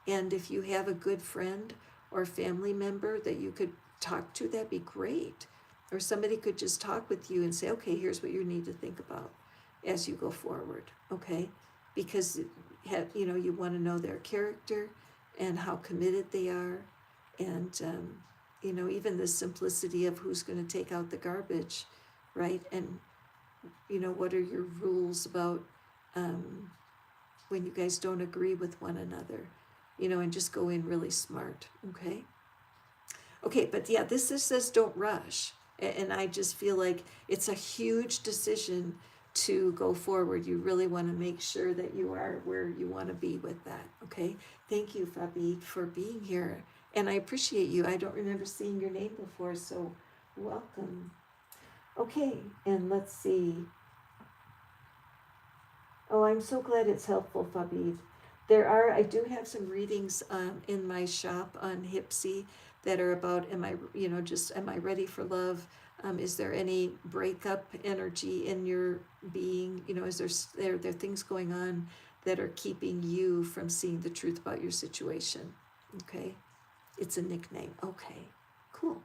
And if you have a good friend or family member that you could talk to, that'd be great. Or somebody could just talk with you and say, okay, here's what you need to think about as you go forward, okay? Because you want to know their character and how committed they are, and even the simplicity of who's going to take out the garbage, right? And what are your rules about when you guys don't agree with one another, and just go in really smart, okay? Okay, but yeah, this says don't rush. And I just feel like it's a huge decision to go forward. You really want to make sure that you are where you want to be with that, okay? Thank you, Fabi, for being here. And I appreciate you. I don't remember seeing your name before, so welcome. Okay, and let's see. Oh, I'm so glad it's helpful, Fabi. I do have some readings in my shop on Hipsy that are about, am I ready for love? Is there any breakup energy in your being? Is there things going on that are keeping you from seeing the truth about your situation? Okay, it's a nickname. Okay, cool.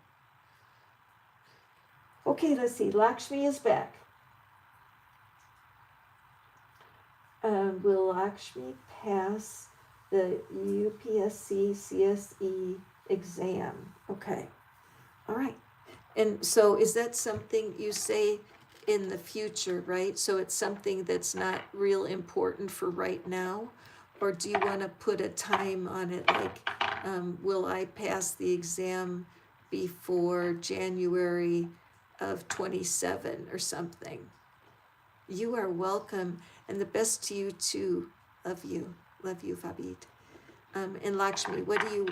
Okay, let's see. Lakshmi is back. Will Lakshmi pass the UPSC CSE exam? Okay. All right. And so is that something you say in the future, right? So it's something that's not real important for right now? Or do you want to put a time on it, like, will I pass the exam before January of 27 or something? You are welcome, and the best to you too. Love you, Fabid. And Lakshmi, what do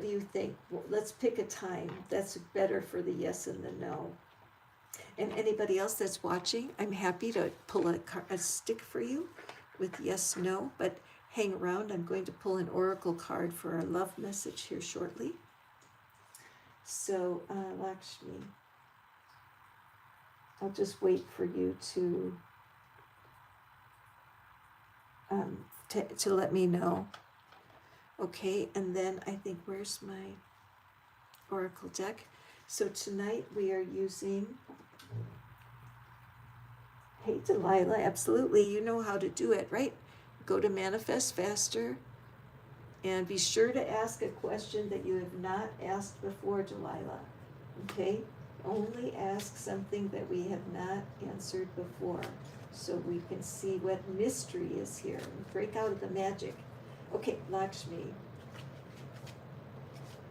you think? Well, let's pick a time that's better for the yes and the no. And anybody else that's watching, I'm happy to pull a stick for you with yes, no. But hang around. I'm going to pull an oracle card for our love message here shortly. So Lakshmi, I'll just wait for you to let me know. Okay, and then I think, where's my oracle deck? So tonight we are using, hey Delilah, absolutely, you know how to do it, right? Go to Manifest Faster and be sure to ask a question that you have not asked before, Delilah. Okay, only ask something that we have not answered before, so we can see what mystery is here and break out of the magic. Okay, Lakshmi.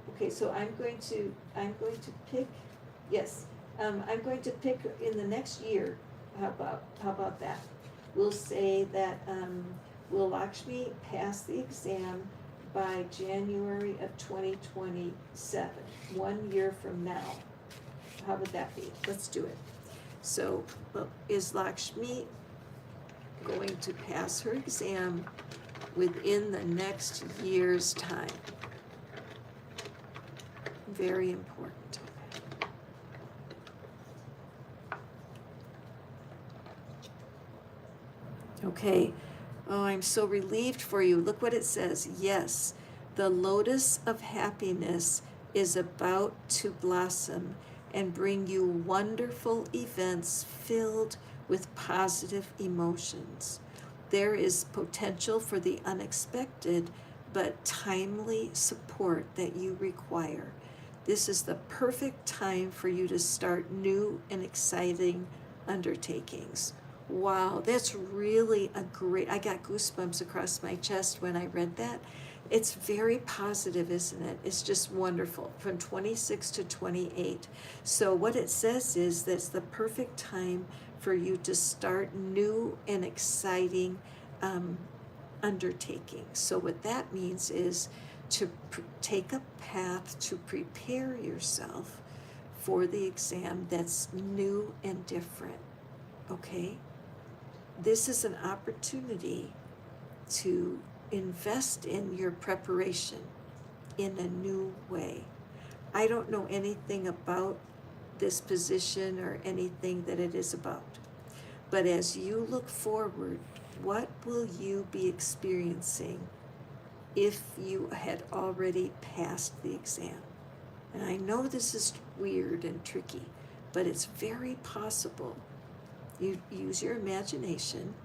Okay, so I'm going to pick, yes, I'm going to pick in the next year. How about that? We'll say that will Lakshmi pass the exam by January of 2027, 1 year from now. How would that be? Let's do it. So, is Lakshmi going to pass her exam within the next year's time? Very important. Okay. Oh, I'm so relieved for you. Look what it says. Yes, the lotus of happiness is about to blossom and bring you wonderful events filled with positive emotions. There is potential for the unexpected, but timely support that you require. This is the perfect time for you to start new and exciting undertakings. Wow, that's really I got goosebumps across my chest when I read that. It's very positive, isn't it? It's just wonderful, from 26 to 28. So what it says is that's the perfect time for you to start new and exciting undertakings. So what that means is to take a path to prepare yourself for the exam that's new and different, okay? This is an opportunity to invest in your preparation in a new way. I don't know anything about this position or anything that it is about. But as you look forward, what will you be experiencing if you had already passed the exam? And I know this is weird and tricky, but it's very possible. You use your imagination.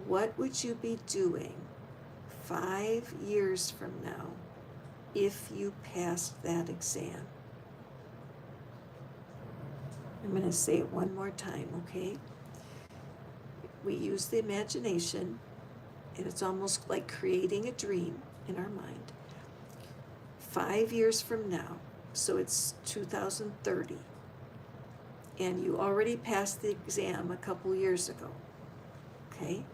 What would you be doing 5 years from now if you passed that exam? I'm going to say it one more time, okay? We use the imagination, and it's almost like creating a dream in our mind. 5 years from now, so it's 2030, and you already passed the exam a couple years ago, okay?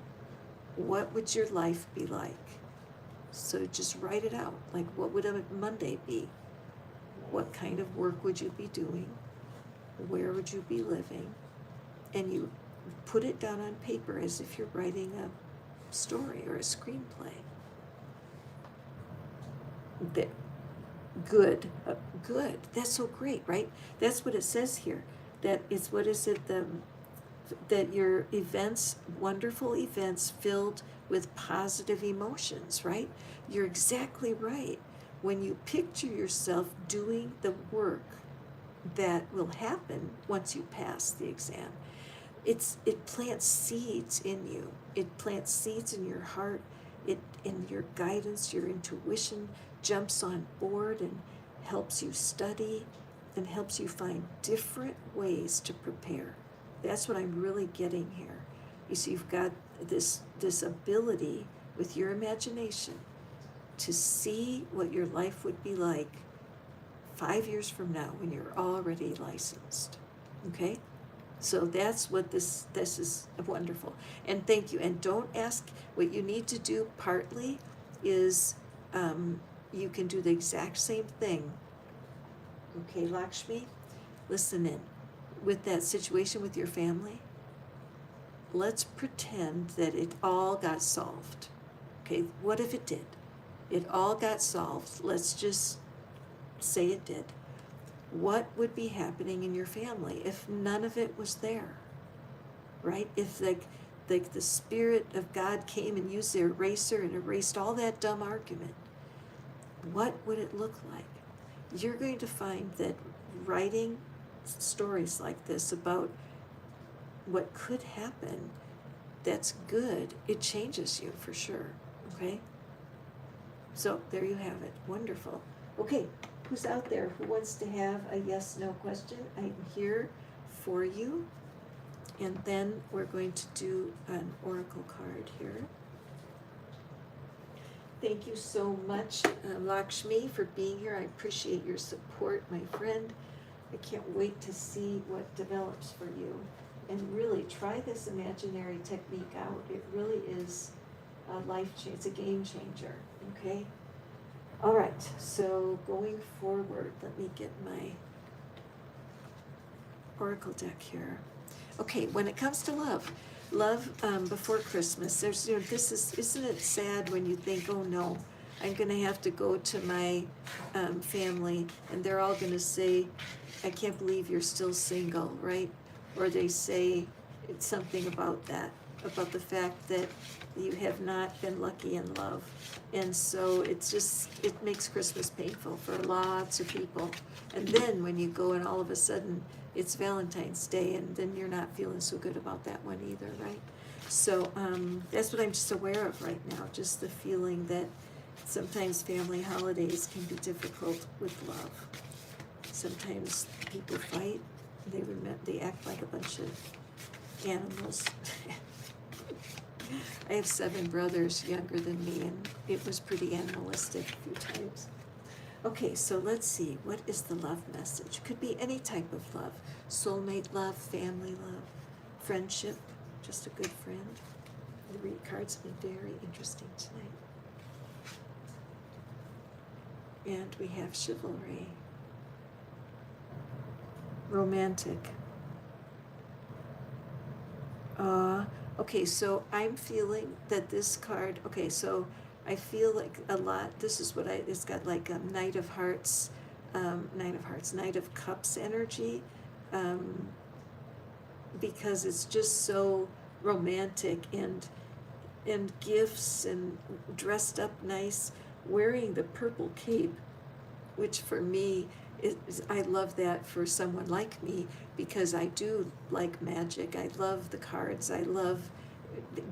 What would your life be like? So just write it out. Like, what would a Monday be? What kind of work would you be doing? Where would you be living? And you put it down on paper as if you're writing a story or a screenplay. Good. That's so great, right? That's what it says here. That is, what is it? That your events, wonderful events filled with positive emotions, right? You're exactly right. When you picture yourself doing the work that will happen once you pass the exam, it plants seeds in you. It plants seeds in your heart. It in your guidance, your intuition jumps on board and helps you study and helps you find different ways to prepare. That's what I'm really getting here. You see, you've got this ability with your imagination to see what your life would be like 5 years from now when you're already licensed. Okay? So that's what this is wonderful. And thank you. And don't ask, what you need to do partly is you can do the exact same thing. Okay, Lakshmi, listen in. With that situation with your family, let's pretend that it all got solved. Okay, what if it did? It all got solved. Let's just say it did. What would be happening in your family if none of it was there? Right? If like the Spirit of God came and used the eraser and erased all that dumb argument, what would it look like? You're going to find that writing stories like this about what could happen that's good, it changes you for sure. Okay? So there you have it. Wonderful. Okay, who's out there who wants to have a yes/no question? I'm here for you. And then we're going to do an oracle card here. Thank you so much, Lakshmi, for being here. I appreciate your support, my friend. I can't wait to see what develops for you. And really, try this imaginary technique out. It really is a life change. It's a game changer, okay? All right, so going forward, let me get my oracle deck here. Okay, when it comes to love before Christmas, there's, isn't it sad when you think, oh no, I'm going to have to go to my family and they're all going to say, I can't believe you're still single, right? Or they say it's something about that, about the fact that you have not been lucky in love. And so it makes Christmas painful for lots of people. And then when you go and all of a sudden it's Valentine's Day, and then you're not feeling so good about that one either, right? So that's what I'm just aware of right now, just the feeling that sometimes family holidays can be difficult with love. Sometimes people fight, they act like a bunch of animals. I have 7 brothers younger than me, and it was pretty animalistic a few times. Okay, so let's see, what is the love message? Could be any type of love. Soulmate love, family love, friendship, just a good friend. The cards have been very interesting tonight. And we have chivalry. romantic. Okay, so I'm feeling that this card, okay, so I feel like a lot, this is what it's got like a Knight of Hearts, Knight of Cups energy, um, because it's just so romantic and gifts and dressed up nice, wearing the purple cape, which for me is, I love that for someone like me because I do like magic. I love the cards. I love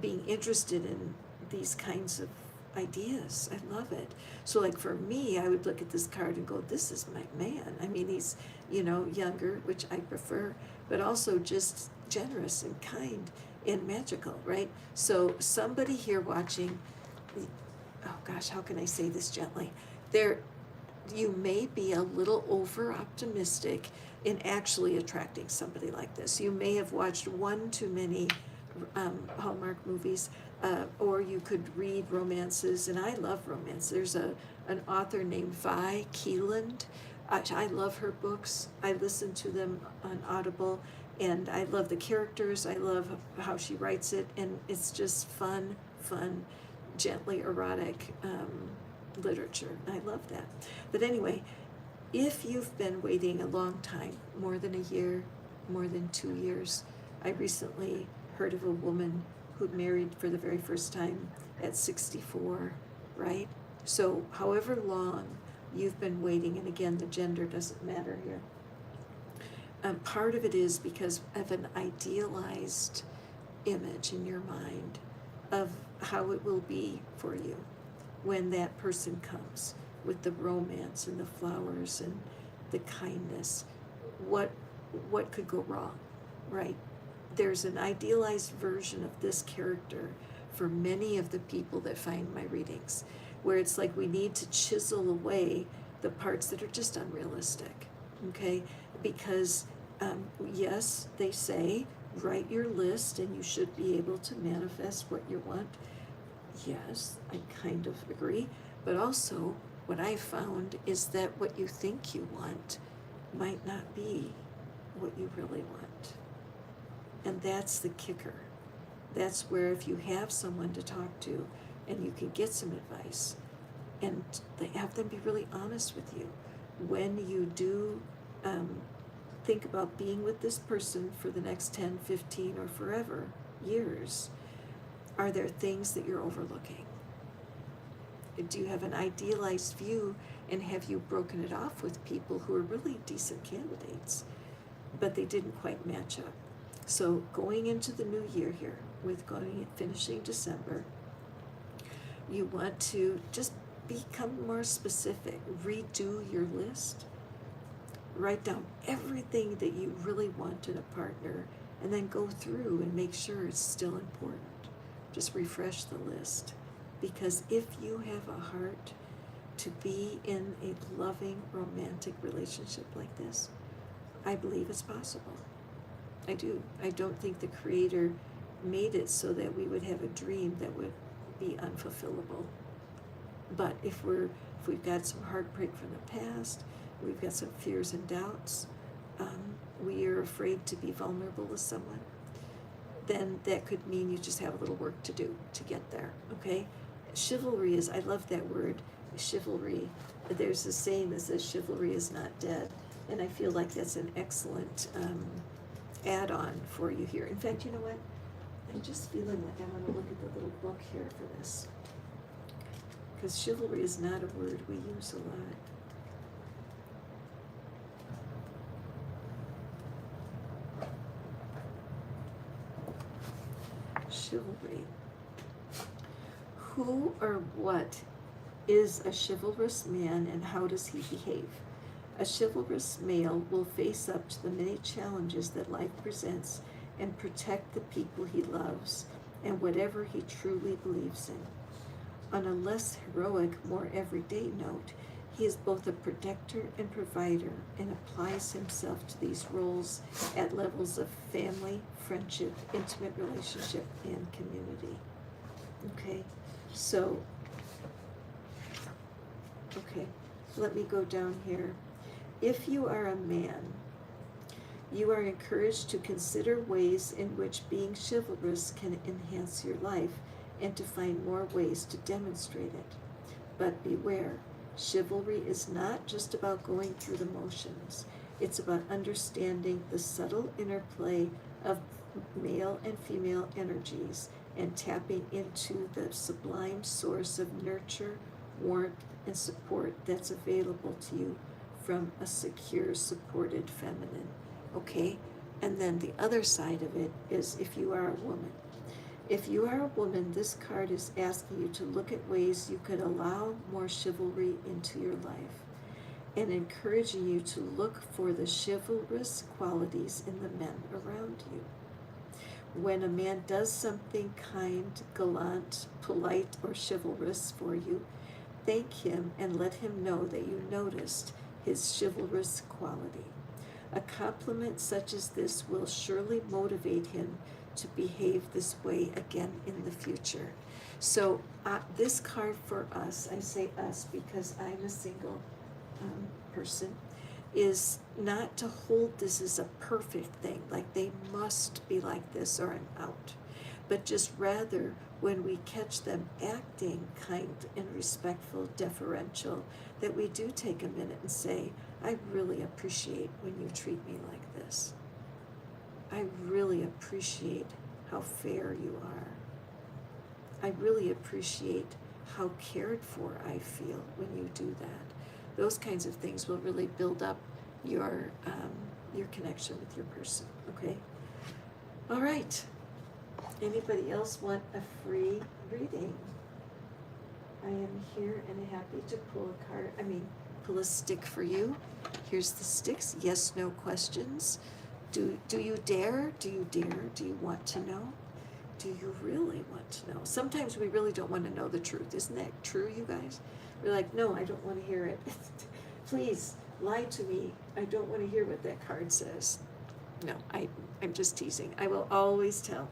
being interested in these kinds of ideas. I love it. So like for me, I would look at this card and go, this is my man. I mean, he's, younger, which I prefer, but also just generous and kind and magical, right? So somebody here watching, oh gosh, how can I say this gently? There, you may be a little over optimistic in actually attracting somebody like this. You may have watched one too many Hallmark movies, or you could read romances, and I love romance. There's an author named Vi Keeland. I love her books. I listen to them on Audible, and I love the characters. I love how she writes it, and it's just fun, gently erotic literature. I love that. But anyway, if you've been waiting a long time, more than a year, more than 2 years, I recently heard of a woman who married for the very first time at 64, right? So however long you've been waiting, and again, the gender doesn't matter here, part of it is because of an idealized image in your mind of how it will be for you when that person comes with the romance and the flowers and the kindness. What could go wrong, right? There's an idealized version of this character for many of the people that find my readings, where it's like we need to chisel away the parts that are just unrealistic, okay? Because yes, they say write your list and you should be able to manifest what you want. Yes, I kind of agree, but also what I found is that what you think you want might not be what you really want. And that's the kicker. That's where if you have someone to talk to and you can get some advice and they have them be really honest with you, when you do think about being with this person for the next 10, 15, or forever years, are there things that you're overlooking? Do you have an idealized view, and have you broken it off with people who are really decent candidates, but they didn't quite match up? So going into the new year here, finishing December, you want to just become more specific, redo your list, write down everything that you really want in a partner, and then go through and make sure it's still important. Just refresh the list, because if you have a heart to be in a loving, romantic relationship like this, I believe it's possible. I do. I don't think the Creator made it so that we would have a dream that would be unfulfillable. But if we've got some heartbreak from the past, we've got some fears and doubts, we are afraid to be vulnerable with someone, then that could mean you just have a little work to do to get there, okay? Chivalry is, I love that word, chivalry. There's a saying that says chivalry is not dead, and I feel like that's an excellent add-on for you here. In fact, you know what? I'm just feeling like I want to look at the little book here for this, because chivalry is not a word we use a lot. Chivalry. Who or what is a chivalrous man, and how does he behave? A chivalrous male will face up to the many challenges that life presents and protect the people he loves and whatever he truly believes in. On a less heroic, more everyday note, he is both a protector and provider, and applies himself to these roles at levels of family, friendship, intimate relationship, and community. Okay, so, let me go down here. If you are a man, You are encouraged to consider ways in which being chivalrous can enhance your life and to find more ways to demonstrate it. But beware, chivalry is not just about going through the motions. It's about understanding the subtle interplay of male and female energies and tapping into the sublime source of nurture, warmth, and support that's available to you from a secure, supported feminine. Okay? And then the other side of it is if you are a woman. If you are a woman, this card is asking you to look at ways you could allow more chivalry into your life and encouraging you to look for the chivalrous qualities in the men around you. When a man does something kind, gallant, polite, or chivalrous for you, thank him and let him know that you noticed his chivalrous quality. A compliment such as this will surely motivate him to behave this way again in the future. So this card for us, I say us because I'm a single person, is not to hold this as a perfect thing, like they must be like this or I'm out, but just rather when we catch them acting kind and respectful, deferential, that we do take a minute and say, I really appreciate when you treat me like this. I really appreciate how fair you are. I really appreciate how cared for I feel when you do that. Those kinds of things will really build up your connection with your person, okay? All right. Anybody else want a free reading? I am here and happy to pull a card, pull a stick for you. Here's the sticks, yes, no questions. Do you dare? Do you dare? Do you want to know? Do you really want to know? Sometimes we really don't want to know the truth. Isn't that true, you guys? We're like, no, I don't want to hear it. Please, lie to me. I don't want to hear what that card says. No, I'm just teasing. I will always tell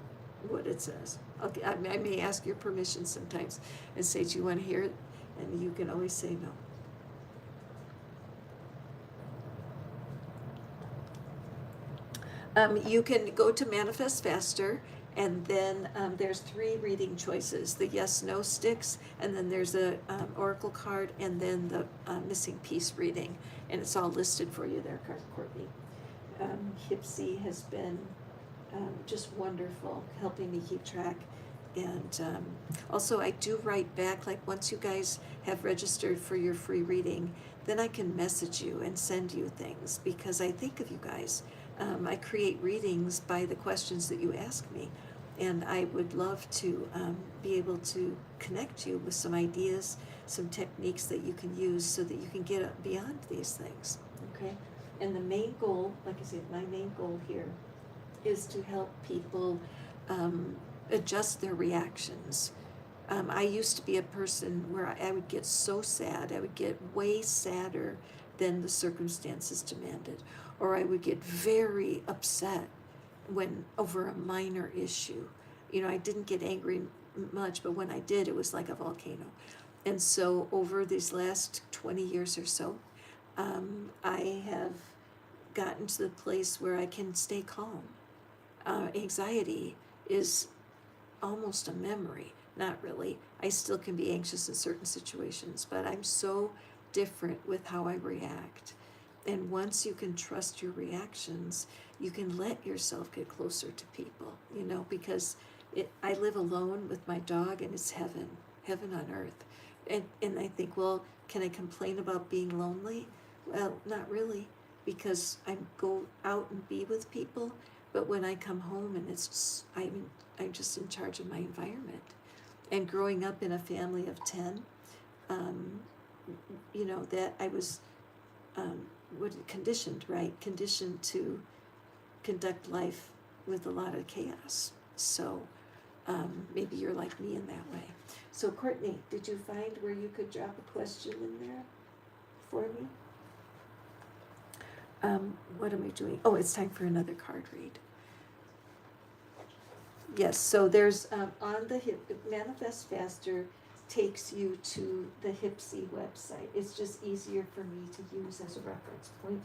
what it says. I may ask your permission sometimes and say, do you want to hear it? And you can always say no. You can go to Manifest Faster, and then there's 3 reading choices: the yes/no sticks, and then there's a oracle card, and then the missing piece reading, and it's all listed for you there, Courtney. Hipsy has been just wonderful, helping me keep track, and also I do write back, like once you guys have registered for your free reading, then I can message you and send you things, because I think of you guys. I create readings by the questions that you ask me, and I would love to be able to connect you with some ideas, some techniques that you can use so that you can get beyond these things, okay? And the main goal, like I said, my main goal here is to help people adjust their reactions. I used to be a person where I would get so sad, I would get way sadder than the circumstances demanded, or I would get very upset when over a minor issue. I didn't get angry much, but when I did, it was like a volcano. And so over these last 20 years or so, I have gotten to the place where I can stay calm. Anxiety is almost a memory. Not really. I still can be anxious in certain situations, but I'm so different with how I react. And once you can trust your reactions, you can let yourself get closer to people, because I live alone with my dog, and it's heaven on earth. And I think, well, can I complain about being lonely? Well, not really, because I go out and be with people, but when I come home and I'm just in charge of my environment. And growing up in a family of 10, that I was conditioned to conduct life with a lot of chaos. So maybe you're like me in that way. So Courtney, did you find where you could drop a question in there for me? What am I doing? Oh, it's time for another card read. Yes, so there's on the Manifest Faster takes you to the Hipsy website. It's just easier for me to use as a reference point.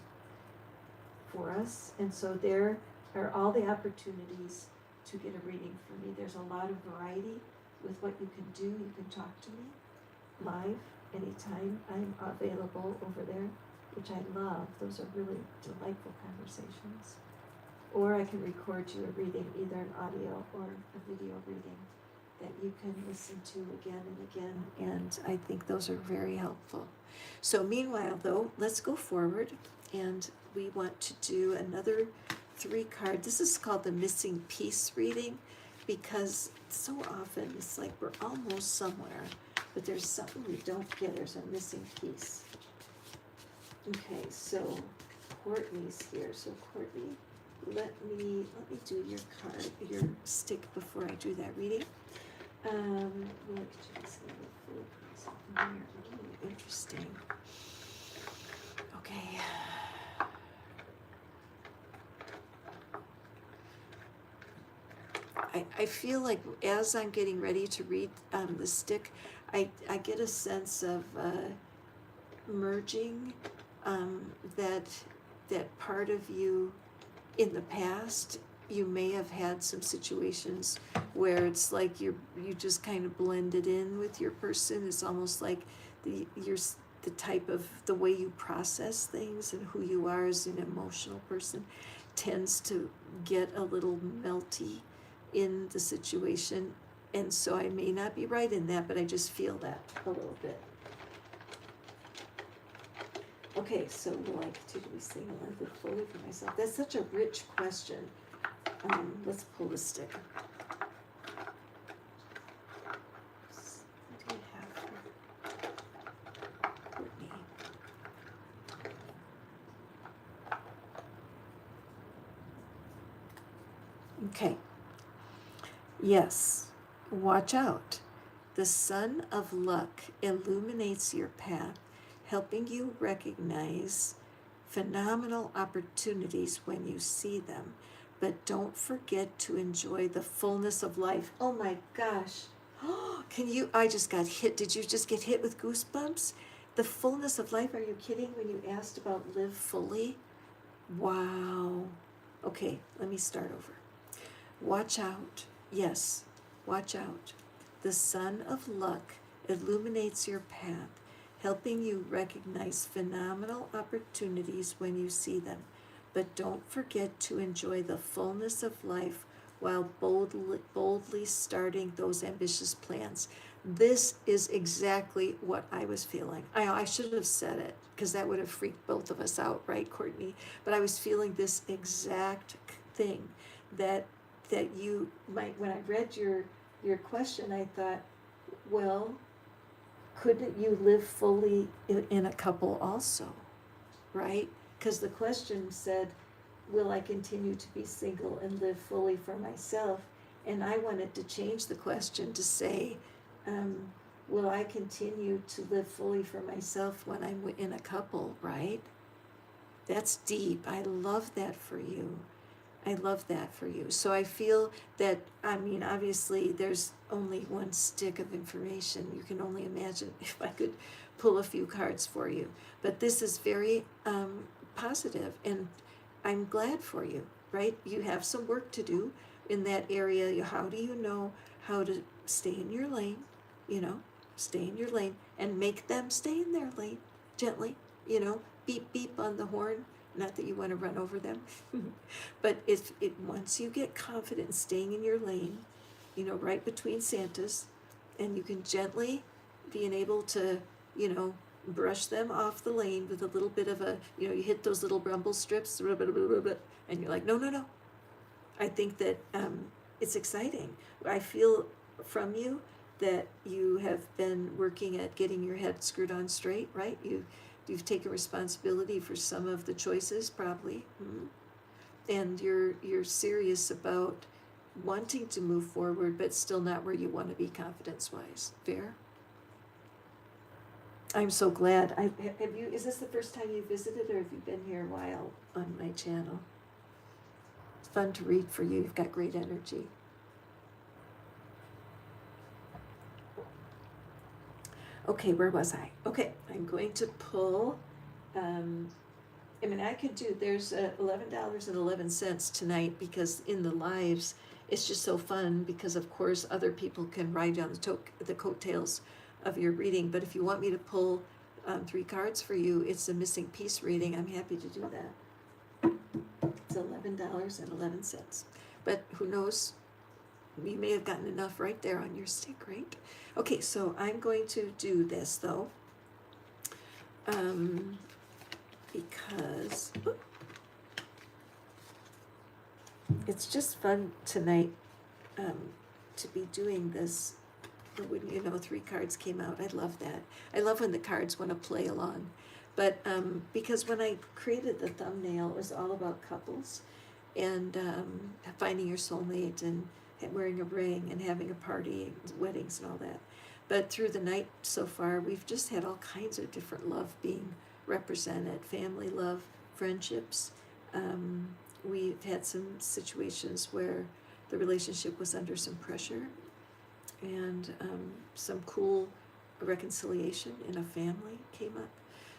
for us. And so there are all the opportunities to get a reading from me. There's a lot of variety with what you can do. You can talk to me live anytime. I'm available over there, which I love. Those are really delightful conversations. Or I can record you a reading, either an audio or a video reading that you can listen to again and again. And I think those are very helpful. So meanwhile, though, let's go forward, and we want to do another 3-card. This is called the missing piece reading, because so often it's like we're almost somewhere, but there's something we don't get. There's a missing piece. Okay, so Courtney's here. So Courtney, let me do your card, your stick before I do that reading. Interesting. Okay. I feel like as I'm getting ready to read the stick, I get a sense of merging that part of you in the past. You may have had some situations where it's like you just kind of blended in with your person. It's almost like the type of the way you process things and who you are as an emotional person tends to get a little melty in the situation. And so I may not be right in that, but I just feel that a little bit. Okay, so will I continue to be single and live fully for myself? That's such a rich question. Let's pull the stick. What do you have for Courtney? Okay. Yes. Watch out. The sun of luck illuminates your path, helping you recognize phenomenal opportunities when you see them. But don't forget to enjoy the fullness of life. Oh my gosh. I just got hit. Did you just get hit with goosebumps? The fullness of life, are you kidding when you asked about live fully? Wow. Okay, let me start over. Watch out. Yes, watch out. The sun of luck illuminates your path, helping you recognize phenomenal opportunities when you see them. But don't forget to enjoy the fullness of life while boldly starting those ambitious plans. This is exactly what I was feeling. I should have said it, because that would have freaked both of us out, right, Courtney? But I was feeling this exact thing that you might. When I read your question, I thought, well, couldn't you live fully in a couple also, right? Because the question said, will I continue to be single and live fully for myself? And I wanted to change the question to say, will I continue to live fully for myself when I'm in a couple, right? That's deep. I love that for you. I love that for you. So I feel that, obviously there's only one stick of information. You can only imagine if I could pull a few cards for you. But this is very positive, and I'm glad for you, right? You have some work to do in that area. How do you know how to stay in your lane? Stay in your lane and make them stay in their lane gently, beep, beep on the horn. Not that you want to run over them, but once you get confident in staying in your lane, right between Santas, and you can gently being able to, brush them off the lane with a little bit of you hit those little rumble strips, and you're like, no. I think that it's exciting. I feel from you that you have been working at getting your head screwed on straight, right? You've taken responsibility for some of the choices, probably, and you're serious about wanting to move forward, but still not where you want to be confidence-wise. Fair? I'm so glad. Have you? Is this the first time you visited, or have you been here a while on my channel? It's fun to read for you. You've got great energy. Okay, where was I? Okay, I'm going to pull I mean, I could do, there's $11.11 tonight because in the lives, it's just so fun because of course other people can ride down the coattails of your reading. But if you want me to pull 3 cards for you, it's a missing piece reading. I'm happy to do that. It's $11.11. But who knows? You may have gotten enough right there on your stick, right? Okay, so I'm going to do this though. Because it's just fun tonight to be doing this. Wouldn't you know, 3 cards came out. I love that. I love when the cards want to play along. But because when I created the thumbnail, it was all about couples and finding your soulmate and wearing a ring and having a party, weddings and all that. But through the night so far, we've just had all kinds of different love being represented. Family love, friendships. We've had some situations where the relationship was under some pressure, and some cool reconciliation in a family came up.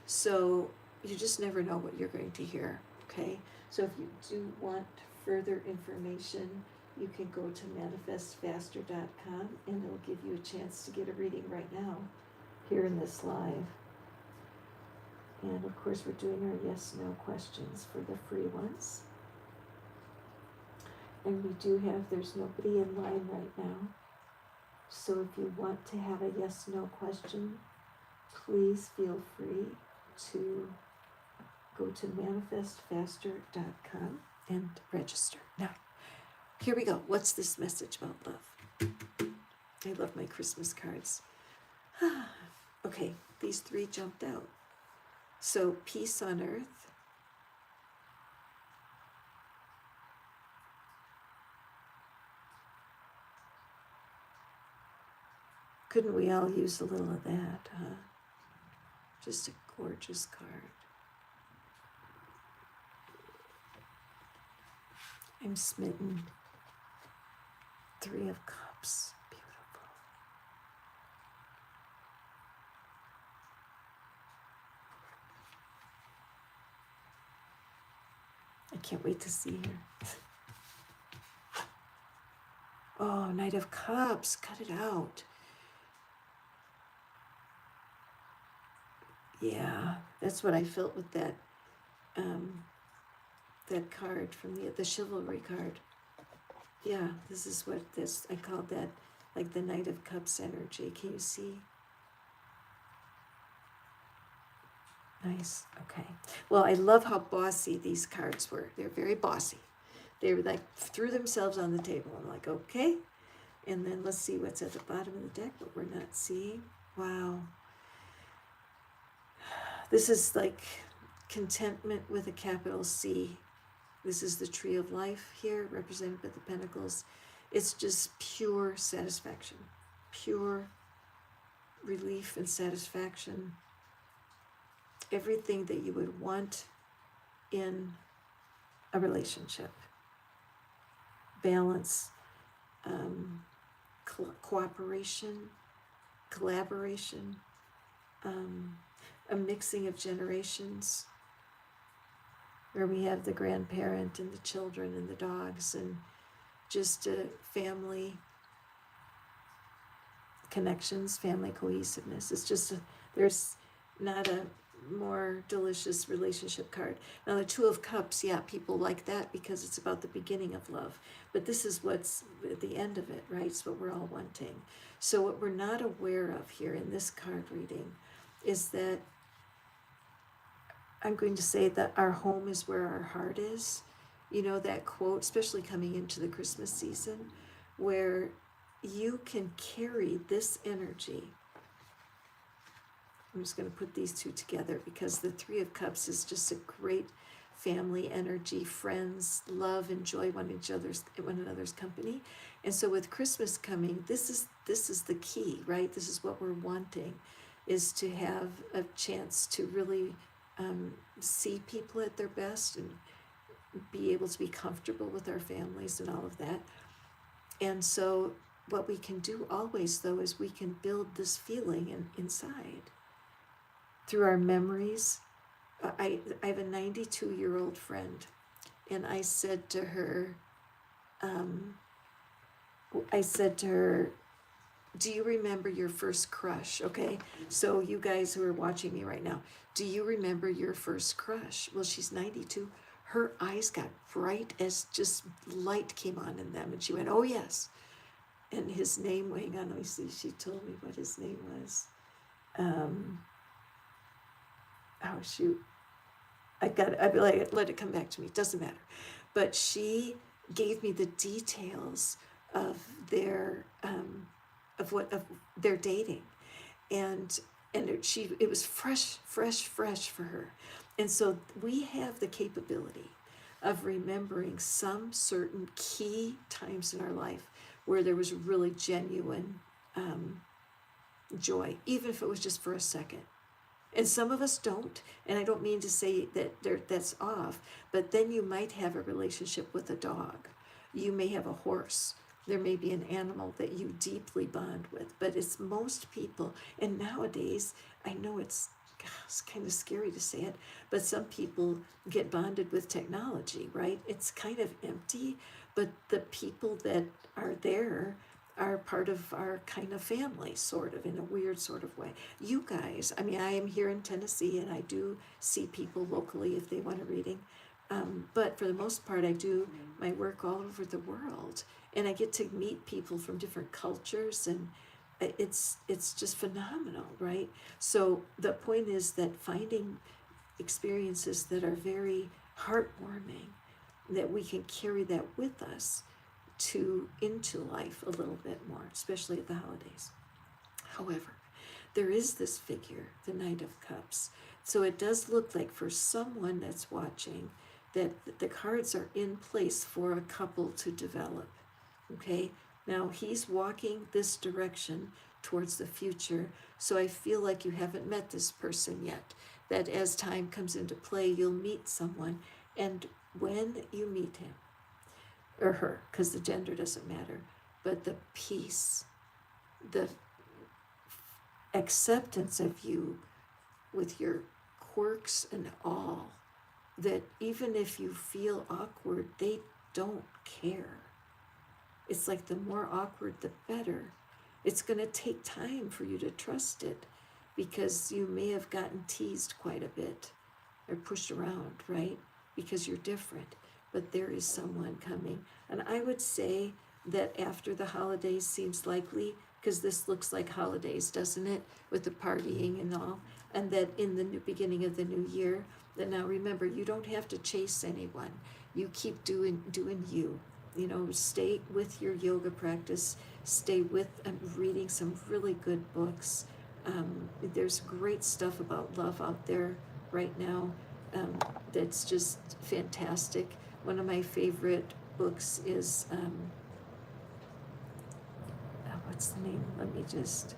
So you just never know what you're going to hear, okay? So if you do want further information, you can go to manifestfaster.com and it'll give you a chance to get a reading right now here in this live. And of course we're doing our yes/no questions for the free ones. And we do have, there's nobody in line right now. So if you want to have a yes/no question, please feel free to go to manifestfaster.com and register. Now, here we go. What's this message about love? I love my Christmas cards. Okay, these 3 jumped out. So, peace on earth. Couldn't we all use a little of that, huh? Just a gorgeous card. I'm smitten. 3 of Cups. Beautiful. I can't wait to see her. Oh, Knight of Cups. Cut it out. Yeah, that's what I felt with that that card from the chivalry card. Yeah, this is what this, I called that like the Knight of Cups energy. Can you see? Nice. Okay. Well, I love how bossy these cards were. They're very bossy. They were like threw themselves on the table. I'm like, okay. And then let's see what's at the bottom of the deck, what we're not seeing. Wow. This is like contentment with a capital C. This is the Tree of Life here, represented by the Pentacles. It's just pure satisfaction, pure relief and satisfaction. Everything that you would want in a relationship. Balance, cooperation, collaboration, a mixing of generations, where we have the grandparent and the children and the dogs and just family connections, family cohesiveness. It's just, there's not a more delicious relationship card. Now the 2 of Cups, yeah, people like that because it's about the beginning of love. But this is what's at the end of it, right? It's what we're all wanting. So what we're not aware of here in this card reading is that I'm going to say that our home is where our heart is. You know that quote, especially coming into the Christmas season, where you can carry this energy. I'm just going to put these 2 together because the 3 of Cups is just a great family energy, friends, love, enjoy one another's company. And so with Christmas coming, this is the key, right? This is what we're wanting, is to have a chance to really see people at their best and be able to be comfortable with our families and all of that. And so what we can do always, though, is we can build this feeling inside through our memories, I have a 92-year-old friend, and I said to her, um, do you remember your first crush? Okay, so you guys who are watching me right now, do you remember your first crush? Well, she's 92. Her eyes got bright as just light came on in them, and she went, "Oh yes." And his name, hang on, let me see. She told me what his name was. Oh shoot, I'd be like, let it come back to me. It doesn't matter. But she gave me the details of their of their dating, and it was fresh for her, and so we have the capability of remembering some certain key times in our life where there was really genuine joy, even if it was just for a second. And some of us don't, and I don't mean to say that that's off, but then you might have a relationship with a dog. You may have a horse. There may be an animal that you deeply bond with, but it's most people. And nowadays, I know it's kind of scary to say it, but some people get bonded with technology, right? It's kind of empty, but the people that are there are part of our kind of family, sort of, in a weird sort of way. You guys, I mean, I am here in Tennessee, and I do see people locally if they want a reading. But for the most part, I do my work all over the world, and I get to meet people from different cultures, and it's just phenomenal, right? So the point is that finding experiences that are very heartwarming, that we can carry that with us into life a little bit more, especially at the holidays. However, there is this figure, the Knight of Cups. So it does look like for someone that's watching that the cards are in place for a couple to develop. Okay, now he's walking this direction towards the future. So I feel like you haven't met this person yet, that as time comes into play, you'll meet someone. And when you meet him, or her, because the gender doesn't matter, but the peace, the acceptance of you with your quirks and all, that even if you feel awkward, they don't care. It's like the more awkward, the better. It's going to take time for you to trust it, because you may have gotten teased quite a bit or pushed around, right? Because you're different. But there is someone coming. And I would say that after the holidays seems likely, because this looks like holidays, doesn't it? With the partying and all. And that in the beginning of the new year, that now remember, you don't have to chase anyone. You keep doing you. You know, stay with your yoga practice. Stay with reading some really good books. There's great stuff about love out there right now. That's just fantastic. One of my favorite books is, what's the name? Let me just,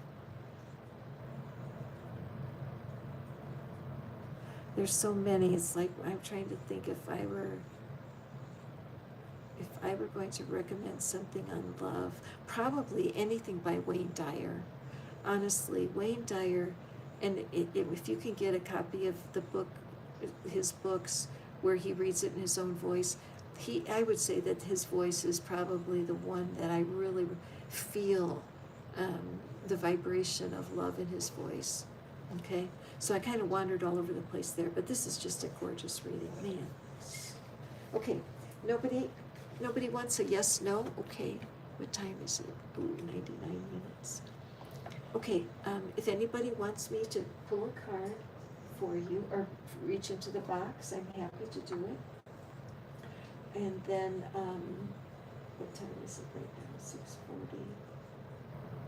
there's so many. It's like, I'm trying to think if I were going to recommend something on love, probably anything by Wayne Dyer. Honestly, Wayne Dyer, and if you can get a copy of the book, his books, where he reads it in his own voice, I would say that his voice is probably the one that I really feel the vibration of love in his voice. Okay, so I kind of wandered all over the place there, but this is just a gorgeous reading, man. Okay, nobody wants a yes, no? Okay, what time is it? Ooh, 99 minutes. Okay, if anybody wants me to pull a card for you or reach into the box, I'm happy to do it. And then, what time is it right now? 6:40.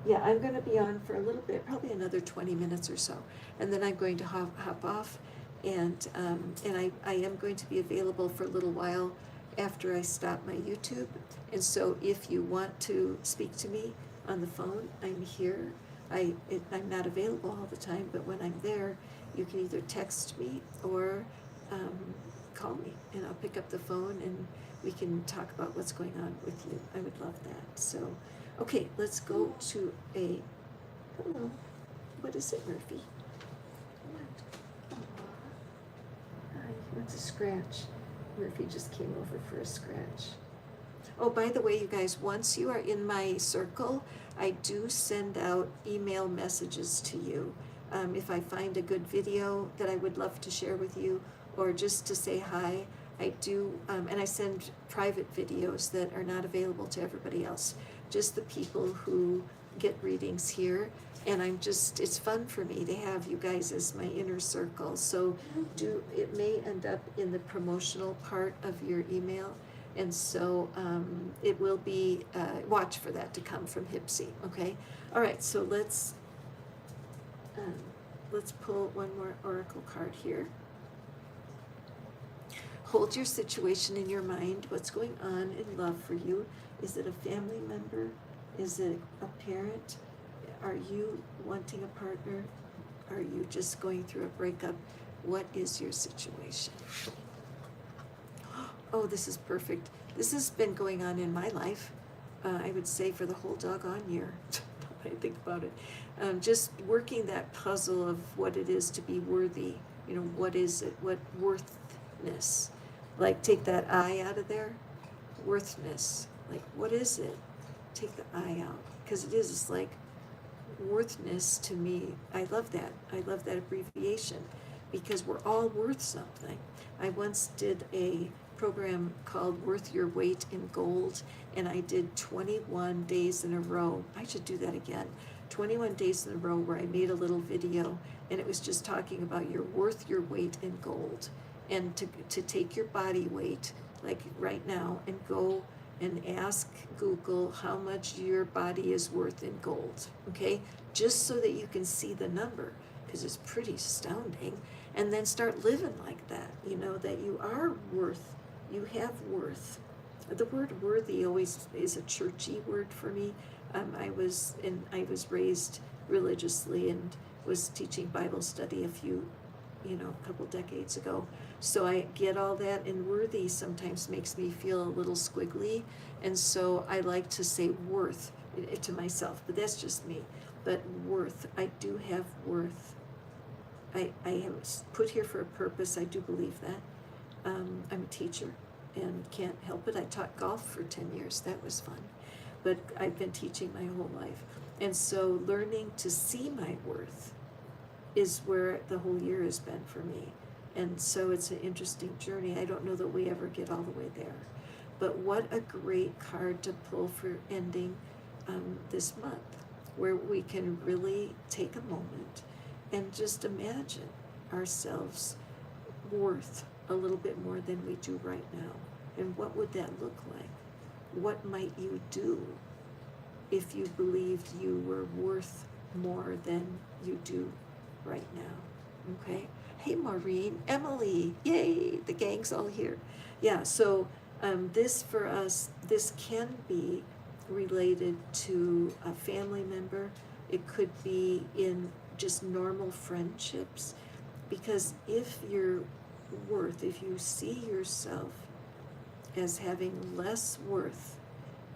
Yeah, I'm going to be on for a little bit, probably another 20 minutes or so, and then I'm going to hop off, and I am going to be available for a little while after I stop my YouTube. And so if you want to speak to me on the phone, I'm here. I'm not available all the time, but when I'm there, you can either text me or call me, and I'll pick up the phone and we can talk about what's going on with you. I would love that. So, okay, let's go to a, hello, what is it, Murphy? What? scratch. Murphy just came over for a scratch. Oh, by the way, you guys, once you are in my circle, I do send out email messages to you. If I find a good video that I would love to share with you, or just to say hi, I do, and I send private videos that are not available to everybody else, just the people who get readings here. And it's fun for me to have you guys as my inner circle. So it may end up in the promotional part of your email. And so it will be, watch for that to come from Hipsy, okay? All right, so let's pull one more oracle card here. Hold your situation in your mind. What's going on in love for you? Is it a family member? Is it a parent? Are you wanting a partner? Are you just going through a breakup? What is your situation? Oh, this is perfect. This has been going on in my life, I would say for the whole doggone year, when I think about it. Just working that puzzle of what it is to be worthy. You know, what is it? What worthness? Like, take that I out of there. Worthness. Like, what is it? Take the I out. Because it's like worthness to me. I love that. I love that abbreviation because we're all worth something. I once did a program called Worth Your Weight in Gold, and I did 21 days in a row. I should do that again. 21 days in a row where I made a little video, and it was just talking about you're worth your weight in gold, and to take your body weight, like right now, and go and ask Google how much your body is worth in gold, okay? Just so that you can see the number, because it's pretty astounding, and then start living like that, you know, that you are worth. You have worth. The word worthy always is a churchy word for me. I was raised religiously and was teaching Bible study a couple decades ago. So I get all that, and worthy sometimes makes me feel a little squiggly. And so I like to say worth to myself, but that's just me. But worth, I do have worth. I am put here for a purpose. I do believe that. I'm a teacher and can't help it. I taught golf for 10 years. That was fun. But I've been teaching my whole life. And so learning to see my worth is where the whole year has been for me. And so it's an interesting journey. I don't know that we ever get all the way there. But what a great card to pull for ending this month, where we can really take a moment and just imagine ourselves worth a little bit more than we do right now. And what would that look like? What might you do if you believed you were worth more than you do right now? Okay? Hey, Maureen, Emily, yay, the gang's all here. Yeah, so this for us, this can be related to a family member. It could be in just normal friendships, because if you're if you see yourself as having less worth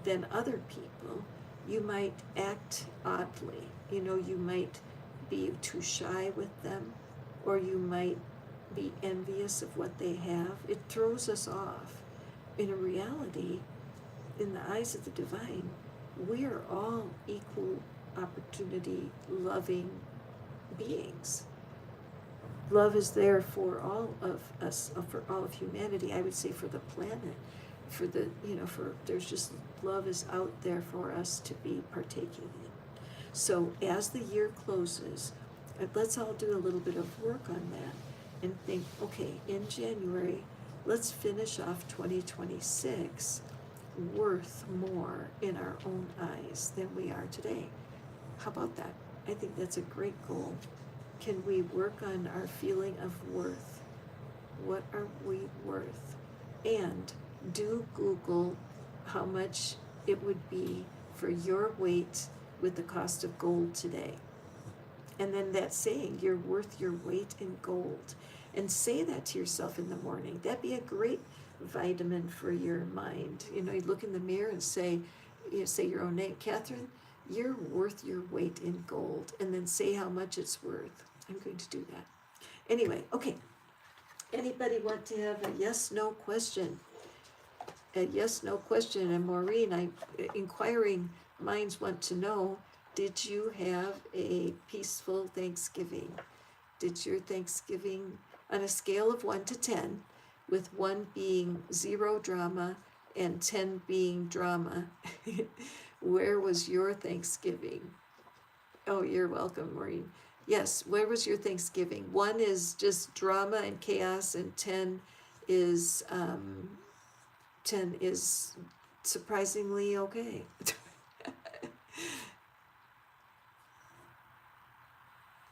than other people, you might act oddly. You know, you might be too shy with them, or you might be envious of what they have. It throws us off. In reality, in the eyes of the divine, we are all equal opportunity loving beings. Love is there for all of us, for all of humanity. I would say for the planet, there's just love is out there for us to be partaking in. So as the year closes, let's all do a little bit of work on that and think, okay, in January, let's finish off 2026 worth more in our own eyes than we are today. How about that? I think that's a great goal. Can we work on our feeling of worth? What are we worth? And do Google how much it would be for your weight with the cost of gold today. And then that saying, you're worth your weight in gold. And say that to yourself in the morning. That'd be a great vitamin for your mind. You know, you look in the mirror and say your own name. Catherine, you're worth your weight in gold. And then say how much it's worth. I'm going to do that. Anyway, okay. Anybody want to have a yes, no question? A yes, no question. And Maureen, inquiring minds want to know, did you have a peaceful Thanksgiving? Did your Thanksgiving, on a scale of 1 to 10, with 1 being zero drama and 10 being drama, where was your Thanksgiving? Oh, you're welcome, Maureen. Yes, where was your Thanksgiving? 1 is just drama and chaos, and is 10 is surprisingly okay.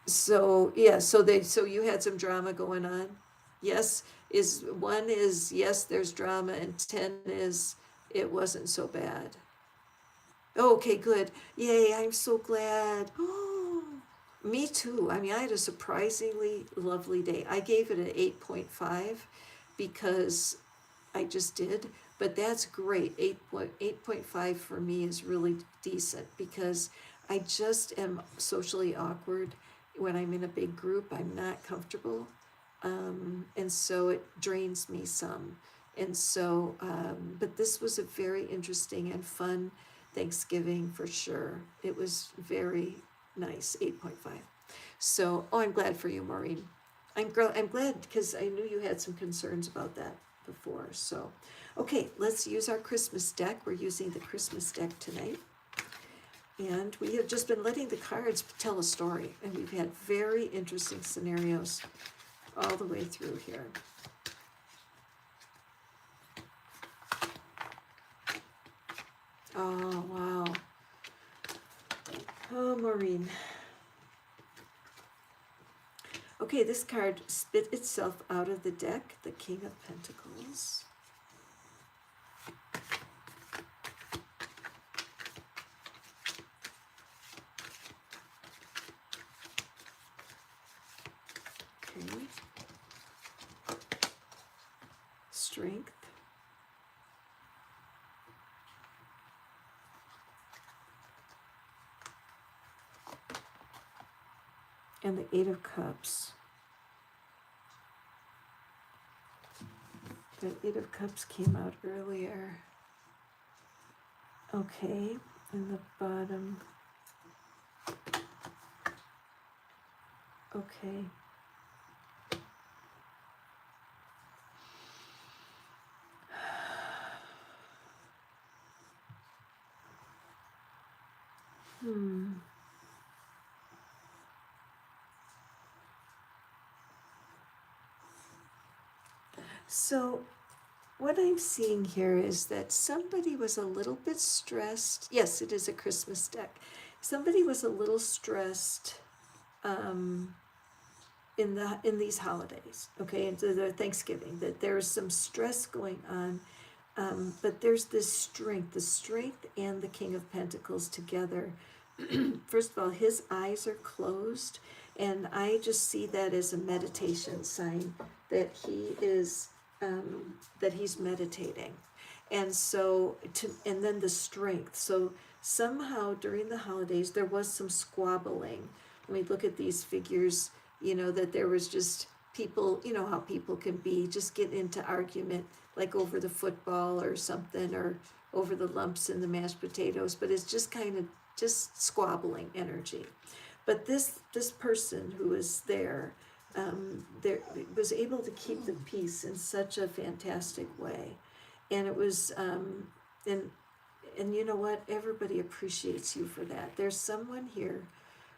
So yeah, so you had some drama going on. Yes, is 1 is yes, there's drama, and 10 is it wasn't so bad. Okay, good. Yay, I'm so glad. Oh, me too. I mean, I had a surprisingly lovely day. I gave it an 8.5 because I just did, but that's great. 8.5 for me is really decent because I just am socially awkward when I'm in a big group. I'm not comfortable, and so it drains me some. And so, but this was a very interesting and fun Thanksgiving for sure. It was very nice. 8.5. So, oh, I'm glad for you, Maureen. I'm glad because I knew you had some concerns about that before. So, okay, let's use our Christmas deck. We're using the Christmas deck tonight. And we have just been letting the cards tell a story. And we've had very interesting scenarios all the way through here. Oh, wow. Oh, Maureen. Okay, this card spit itself out of the deck, the King of Pentacles. Okay. Strength. And the Eight of Cups. The Eight of Cups came out earlier. Okay, in the bottom. Okay. So what I'm seeing here is that somebody was a little bit stressed. Yes, it is a Christmas deck. Somebody was a little stressed in these holidays, okay, into the Thanksgiving, that there's some stress going on, but there's this strength, the strength and the King of Pentacles together. First of all, his eyes are closed, and I just see that as a meditation sign that he's meditating. And so and then the strength. So somehow during the holidays there was some squabbling. When we look at these figures, that there was just people, how people can be, just get into argument, like over the football or something, or over the lumps in the mashed potatoes, but it's just kind of just squabbling energy. But this person who was there was able to keep the peace in such a fantastic way. And it was and you know what, everybody appreciates you for that. There's someone here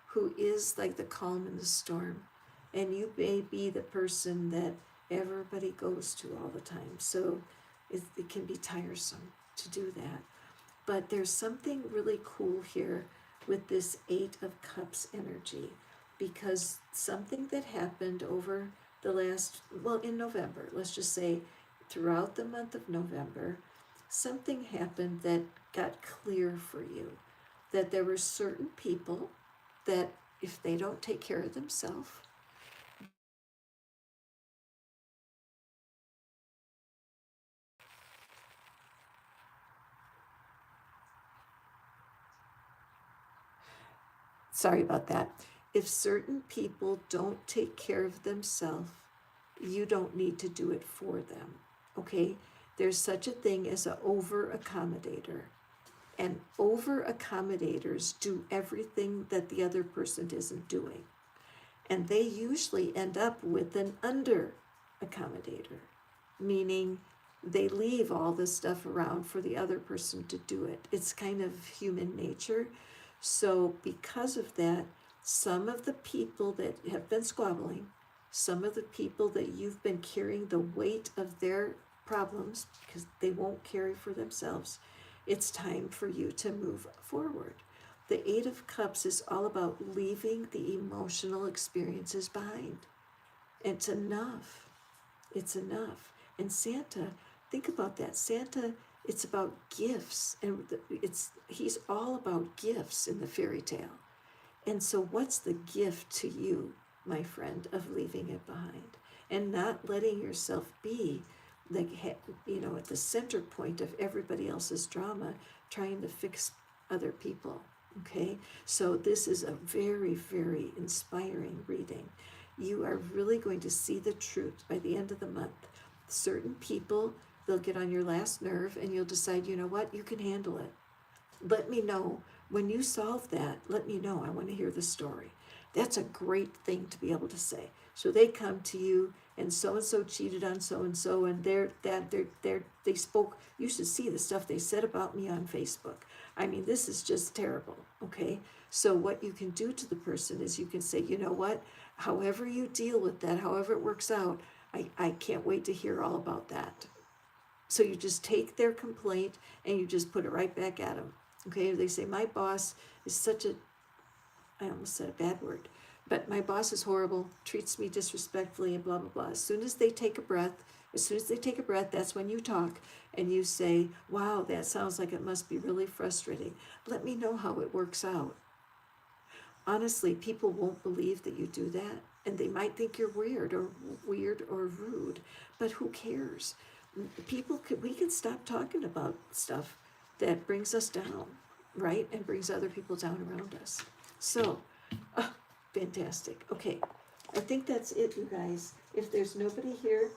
who is like the calm in the storm, and you may be the person that everybody goes to all the time. So it can be tiresome to do that, but there's something really cool here with this Eight of Cups energy, because something that happened over the last, in November, let's just say throughout the month of November, something happened that got clear for you, that there were certain people that if they don't take care of themselves, sorry about that, if certain people don't take care of themselves, you don't need to do it for them, okay? There's such a thing as an over-accommodator. And over-accommodators do everything that the other person isn't doing. And they usually end up with an under-accommodator, meaning they leave all this stuff around for the other person to do it. It's kind of human nature. So because of that, some of the people that have been squabbling, some of the people that you've been carrying the weight of their problems because they won't carry for themselves, it's time for you to move forward. The Eight of Cups is all about leaving the emotional experiences behind. It's enough. It's enough. And Santa, think about that. Santa, it's about gifts, and he's all about gifts in the fairy tale. And so what's the gift to you, my friend, of leaving it behind and not letting yourself be at the center point of everybody else's drama, trying to fix other people? Okay, so this is a very, very inspiring reading. You are really going to see the truth by the end of the month. Certain people, they'll get on your last nerve and you'll decide, you know what, you can handle it. Let me know when you solve that. Let me know. I want to hear the story. That's a great thing to be able to say. So they come to you, and so cheated on so-and-so, and they spoke. You should see the stuff they said about me on Facebook. I mean, this is just terrible, okay? So what you can do to the person is you can say, you know what, however you deal with that, however it works out, I can't wait to hear all about that. So you just take their complaint and you just put it right back at them, okay? They say, my boss is I almost said a bad word, but my boss is horrible, treats me disrespectfully, and blah, blah, blah. As soon as they take a breath, that's when you talk and you say, wow, that sounds like it must be really frustrating. Let me know how it works out. Honestly, people won't believe that you do that, and they might think you're weird or rude, but who cares? We can stop talking about stuff that brings us down, right? And brings other people down around us. So, fantastic. Okay, I think that's it, you guys. If there's nobody here,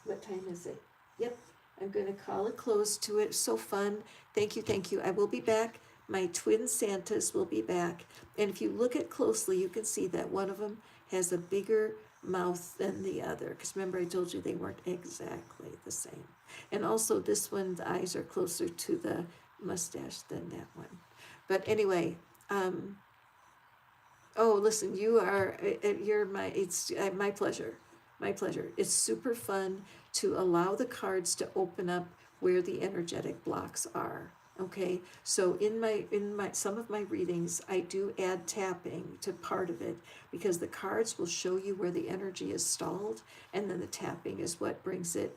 what time is it? Yep, I'm going to call a close to it. So fun. Thank you. I will be back. My twin Santas will be back. And if you look at closely, you can see that one of them has a bigger mouth than the other. Because remember, I told you they weren't exactly the same. And also, this one's eyes are closer to the mustache than that one. But anyway, oh, listen, it's my pleasure. My pleasure. It's super fun to allow the cards to open up where the energetic blocks are. Okay, so in some of my readings, I do add tapping to part of it because the cards will show you where the energy is stalled, and then the tapping is what brings it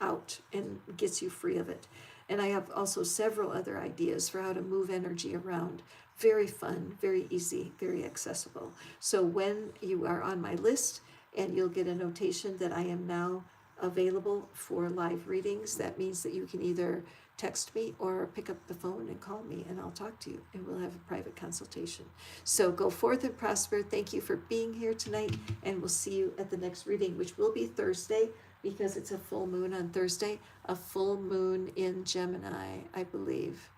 out and gets you free of it. And I have also several other ideas for how to move energy around. Very fun, very easy, very accessible. So when you are on my list, and you'll get a notation that I am now available for live readings, that means that you can either text me or pick up the phone and call me, and I'll talk to you, and we'll have a private consultation. So go forth and prosper. Thank you for being here tonight, and we'll see you at the next reading, which will be Thursday, because it's a full moon on Thursday, a full moon in Gemini, I believe.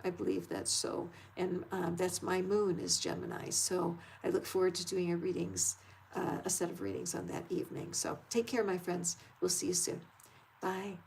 I believe that's so, and that's my moon is Gemini, so I look forward to doing a set of readings on that evening. So take care, my friends. We'll see you soon. Bye.